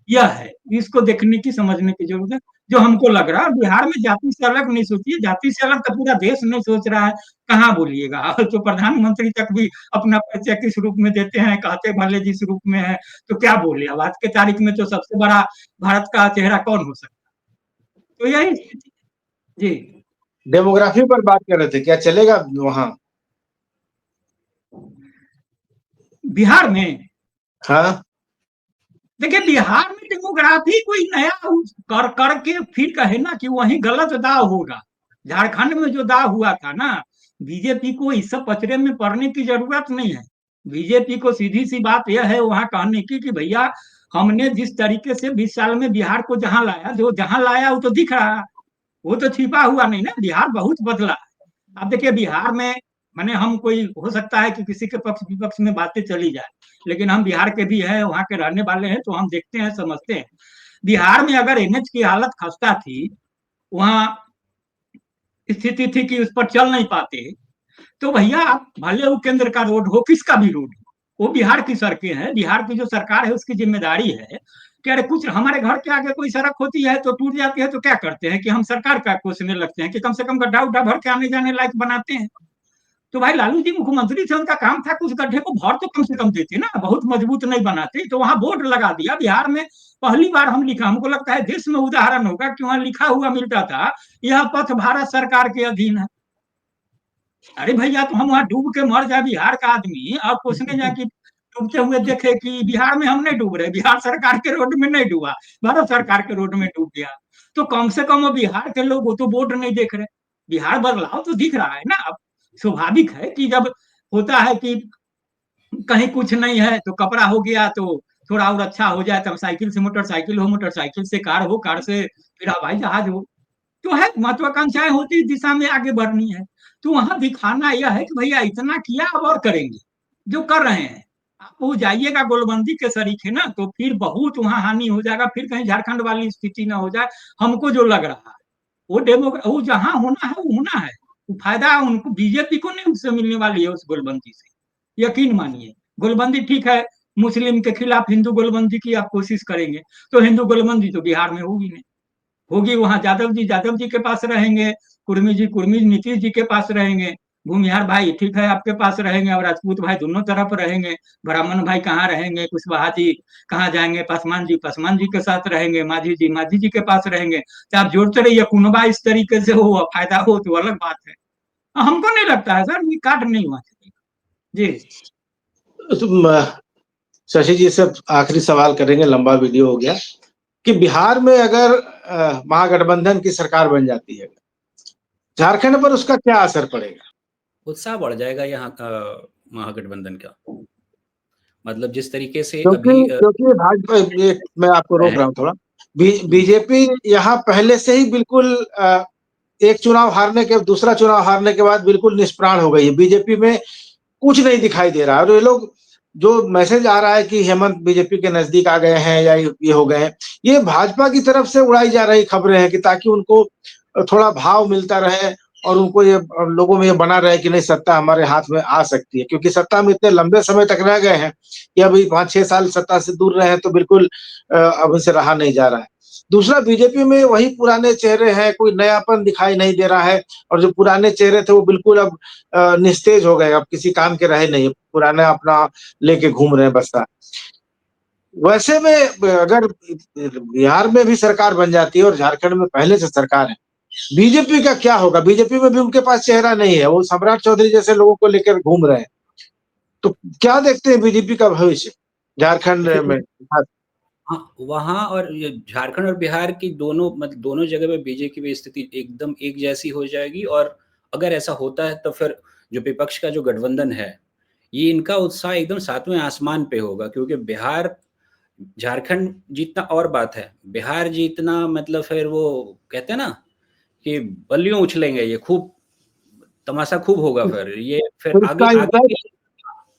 यह है, इसको देखने की समझने की जरूरत है। जो हमको लग रहा है बिहार में जाति से अलग नहीं सोचिए, जाति से अलग तो पूरा देश नहीं सोच रहा है, कहाँ बोलिएगा। तो प्रधानमंत्री तक भी अपना परिचय किस रूप में देते हैं, कहते भले जिस रूप में है, तो क्या बोले। अब आज के तारीख में तो सबसे बड़ा भारत का चेहरा कौन हो सकता है, तो यही स्थिति जी। डेमोग्राफी पर बात कर रहे थे, क्या चलेगा वहां बिहार में? हाँ देखिए बिहार में डेमोग्राफी कोई नया कर करके फिर कहे ना कि वही गलत दाव होगा। झारखंड में जो दाव हुआ था ना, बीजेपी को इस सब पचड़े में पड़ने की जरूरत नहीं है। बीजेपी को सीधी सी बात यह है वहां कहने की कि भैया हमने जिस तरीके से 20 साल में बिहार को जहां लाया, जो जहां लाया वो तो दिख रहा है, वो तो छिपा हुआ नहीं ना। बिहार बहुत बदला है। अब देखिए बिहार में मैंने हम कोई हो सकता है कि किसी के पक्ष विपक्ष में बातें चली जाए, लेकिन हम बिहार के भी हैं, वहां के रहने वाले हैं, तो हम देखते हैं समझते हैं। बिहार में अगर एनएच की हालत खस्ता थी, वहां स्थिति थी कि उस पर चल नहीं पाते, तो भैया आप भले वो केंद्र का रोड हो, किसका भी रोड हो, वो बिहार की सड़कें हैं, बिहार की जो सरकार है उसकी जिम्मेदारी है कि अरे कुछ हमारे घर के आगे कोई सड़क होती है तो टूट जाती है, तो क्या करते हैं कि हम सरकार का कोसने लगते हैं कि कम से कम गड्ढा उड्ढा भर के आने जाने लायक बनाते हैं। तो भाई लालू जी मुख्यमंत्री थे, उनका काम था कुछ गड्ढे को भर तो कम से कम देते ना, बहुत मजबूत नहीं बनाते। तो वहां बोर्ड लगा दिया बिहार में, पहली बार हम लिखा, हमको लगता है देश में उदाहरण होगा कि वहां लिखा हुआ मिलता था यह पथ भारत सरकार के अधीन है। अरे भैया तो हम वहां डूब के मर जाए बिहार का आदमी, और पूछने जाए कि डूबते हुए देखे कि बिहार में हम नहीं डूब रहे, बिहार सरकार के रोड में नहीं डूबा, भारत सरकार के रोड में डूब गया। तो कम से कम बिहार के लोग वो तो बोर्ड नहीं देख रहे, बिहार बदलाव तो दिख रहा है ना। अब स्वाभाविक है कि जब होता है कि कहीं कुछ नहीं है तो कपड़ा हो गया तो थोड़ा और अच्छा हो जाए, तब साइकिल से मोटरसाइकिल हो, मोटरसाइकिल से कार हो, कार से फिर हवाई जहाज हो। तो है, महत्वाकांक्षाएं होती इस दिशा में आगे बढ़नी है। तो वहां दिखाना यह है कि भैया इतना किया, अब और करेंगे जो कर रहे हैं। आप वो जाइएगा गोलबंदी के सरीखे ना, तो फिर बहुत वहां हानि हो जाएगा, फिर कहीं झारखंड वाली स्थिति ना हो जाए। हमको जो लग रहा है वो जहां होना है वो होना है। वो फायदा उनको, बीजेपी को नहीं उससे मिलने वाली है उस गोलबंदी से, यकीन मानिए। गोलबंदी ठीक है, मुस्लिम के खिलाफ हिंदू गोलबंदी की आप कोशिश करेंगे, तो हिंदू गोलबंदी तो बिहार में होगी नहीं। होगी वहां यादव जी के पास रहेंगे, कुर्मी नीतीश जी के पास रहेंगे, भूमिहार भाई ठीक है आपके पास रहेंगे, और राजपूत भाई दोनों तरफ रहेंगे। ब्राह्मण भाई कहाँ रहेंगे, कुशवाहा जी कहाँ जाएंगे, पासवान जी के साथ रहेंगे, माझी जी के पास रहेंगे। तो आप जोड़ते रहिए, कुनबा इस तरीके से हो, फायदा हो तो अलग बात है। हमको नहीं लगता है सर, ये काट नहीं हुआ जी। तुम शशि जी से आखिरी सवाल करेंगे, लंबा वीडियो हो गया, कि बिहार में अगर महागठबंधन की सरकार बन जाती है, झारखंड पर उसका क्या असर पड़ेगा? उत्साह बढ़ जाएगा यहाँ का महागठबंधन का। मतलब जिस तरीके से क्योंकि अभी क्योंकि भाजपा, मैं आपको रोक रहा हूँ थोड़ा, बीजेपी यहाँ पहले से ही बिल्कुल एक चुनाव हारने के, दूसरा चुनाव हारने के बाद बिल्कुल निष्प्राण हो गई है। बीजेपी में कुछ नहीं दिखाई दे रहा है। और ये लोग, जो मैसेज आ रहा है कि हेमंत बीजेपी के नजदीक आ गए हैं या ये हो गए हैं, ये भाजपा की तरफ से उड़ाई जा रही खबरें हैं, कि ताकि उनको थोड़ा भाव मिलता रहे और उनको ये, लोगों में ये बना रहे कि नहीं, सत्ता हमारे हाथ में आ सकती है। क्योंकि सत्ता में इतने लंबे समय तक रह गए हैं कि अभी 5-6 साल सत्ता से दूर रहे हैं, तो बिल्कुल अब उनसे रहा नहीं जा रहा है। दूसरा, बीजेपी में वही पुराने चेहरे हैं, कोई नयापन दिखाई नहीं दे रहा है। और जो पुराने चेहरे थे वो बिल्कुल अब निस्तेज हो गए, अब किसी काम के रहे नहीं, पुराना अपना लेके घूम रहे हैं बस्ता। वैसे में अगर बिहार में भी सरकार बन जाती है और झारखंड में पहले से सरकार है, बीजेपी का क्या होगा? बीजेपी में भी उनके पास चेहरा नहीं है, वो सम्राट चौधरी जैसे लोगों को लेकर घूम रहे हैं। तो क्या देखते हैं बीजेपी का भविष्य झारखंड में? हाँ, वहाँ और ये झारखंड और बिहार की दोनों, मतलब दोनों जगह पे बीजेपी की स्थिति एकदम एक जैसी हो जाएगी। और अगर ऐसा होता है तो फिर जो विपक्ष का जो गठबंधन है, ये इनका उत्साह एकदम सातवें आसमान पे होगा। क्योंकि बिहार, झारखंड जीतना और बात है, बिहार जीतना मतलब फिर वो कहते हैं ना कि बल्लियों उछलेंगे, ये खूब तमाशा खूब होगा। फिर ये फिर तो आगे आगे के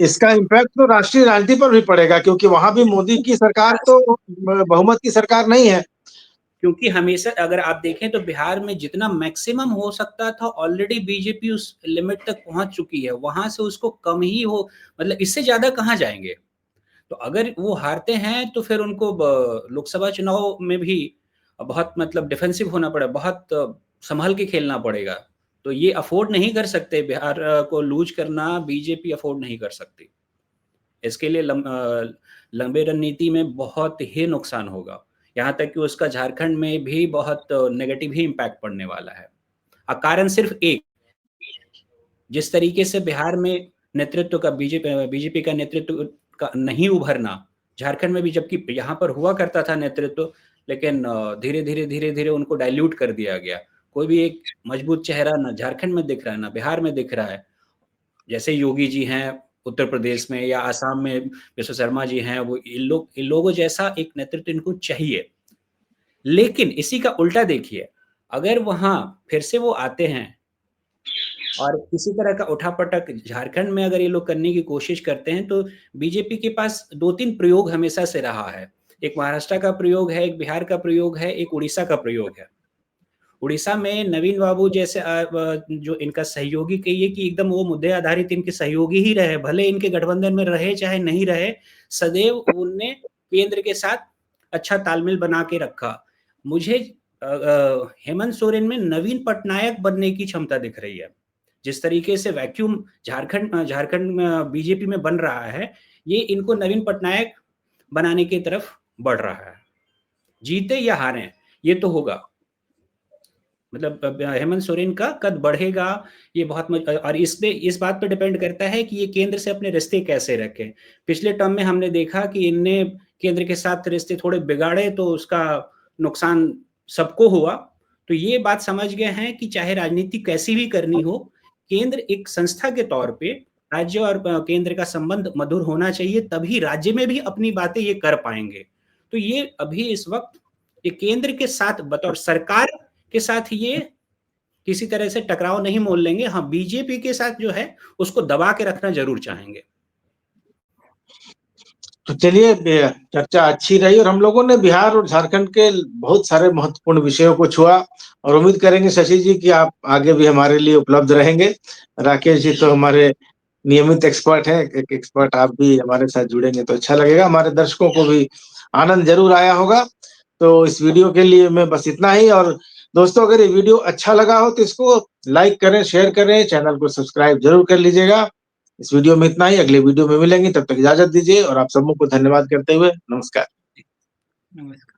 इसका इम्पैक्ट तो राष्ट्रीय राजनीति पर भी पड़ेगा, क्योंकि वहां भी मोदी की सरकार तो बहुमत की सरकार नहीं है। क्योंकि हमेशा अगर आप देखें तो बिहार में जितना मैक्सिमम हो सकता था, ऑलरेडी बीजेपी उस लिमिट तक पहुंच चुकी है। वहां से उसको कम ही हो, मतलब इससे ज्यादा कहां जाएंगे। तो अगर वो हारते हैं तो फिर उनको लोकसभा चुनाव में भी बहुत मतलब डिफेंसिव होना पड़ेगा, बहुत संभल के खेलना पड़ेगा। तो ये अफोर्ड नहीं कर सकते, बिहार को लूज करना बीजेपी अफोर्ड नहीं कर सकती। इसके लिए लंबे रणनीति में बहुत ही नुकसान होगा। यहाँ तक कि उसका झारखंड में भी बहुत नेगेटिव ही इम्पैक्ट पड़ने वाला है। कारण सिर्फ एक, जिस तरीके से बिहार में नेतृत्व का बीजेपी का नेतृत्व का नहीं उभरना, झारखंड में भी जबकि यहाँ पर हुआ करता था नेतृत्व, लेकिन धीरे धीरे उनको डाइल्यूट कर दिया गया। कोई भी एक मजबूत चेहरा ना झारखंड में दिख रहा है ना बिहार में दिख रहा है। जैसे योगी जी हैं उत्तर प्रदेश में, या आसाम में विश्व शर्मा जी हैं, वो इन लोगों जैसा एक नेतृत्व इनको चाहिए। लेकिन इसी का उल्टा देखिए, अगर वहां फिर से वो आते हैं और किसी तरह का उठापटक झारखंड में अगर ये लोग करने की कोशिश करते हैं, तो बीजेपी के पास 2-3 प्रयोग हमेशा से रहा है। एक महाराष्ट्र का प्रयोग है, एक बिहार का प्रयोग है, एक उड़ीसा का प्रयोग है। उड़ीसा में नवीन बाबू जैसे जो इनका सहयोगी कहिए कि एकदम वो मुद्दे आधारित इनके सहयोगी ही रहे, भले इनके गठबंधन में रहे चाहे नहीं रहे, सदैव उनने केंद्र के साथ अच्छा तालमेल बना के रखा। मुझे हेमंत सोरेन में नवीन पटनायक बनने की क्षमता दिख रही है। जिस तरीके से वैक्यूम झारखंड में बीजेपी में बन रहा है, ये इनको नवीन पटनायक बनाने की तरफ बढ़ रहा है। जीते या हारे ये तो होगा, मतलब हेमंत सोरेन का कद बढ़ेगा ये बहुत और इस बात पे डिपेंड करता है कि ये केंद्र से अपने रिश्ते कैसे रखें। पिछले टर्म में हमने देखा कि इनने केंद्र के साथ रिश्ते थोड़े बिगाड़े, तो उसका नुकसान सबको हुआ। तो ये बात समझ गए हैं कि चाहे राजनीति कैसी भी करनी हो, केंद्र एक संस्था के तौर पे राज्य और केंद्र का संबंध मधुर होना चाहिए, तभी राज्य में भी अपनी बातें ये कर पाएंगे। तो ये अभी इस वक्त ये केंद्र के साथ बतौर सरकार के साथ ये किसी तरह से टकराव नहीं मोल लेंगे। हाँ, बीजेपी के साथ जो है उसको दबा के रखना जरूर चाहेंगे। तो चलिए, चर्चा अच्छी रही और हम लोगों ने बिहार और झारखंड के बहुत सारे महत्वपूर्ण विषयों को छुआ और उम्मीद करेंगे शशि जी कि आप आगे भी हमारे लिए उपलब्ध रहेंगे। राकेश जी तो हमारे नियमित एक्सपर्ट हैं, एक एक्सपर्ट आप भी हमारे साथ जुड़ेंगे तो अच्छा लगेगा, हमारे दर्शकों को भी आनंद जरूर आया होगा। तो इस वीडियो के लिए मैं बस इतना ही। और दोस्तों, अगर ये वीडियो अच्छा लगा हो तो इसको लाइक करें, शेयर करें, चैनल को सब्सक्राइब जरूर कर लीजिएगा। इस वीडियो में इतना ही, अगले वीडियो में मिलेंगे, तब तक इजाजत दीजिए और आप सबों को धन्यवाद करते हुए नमस्कार। नमस्कार।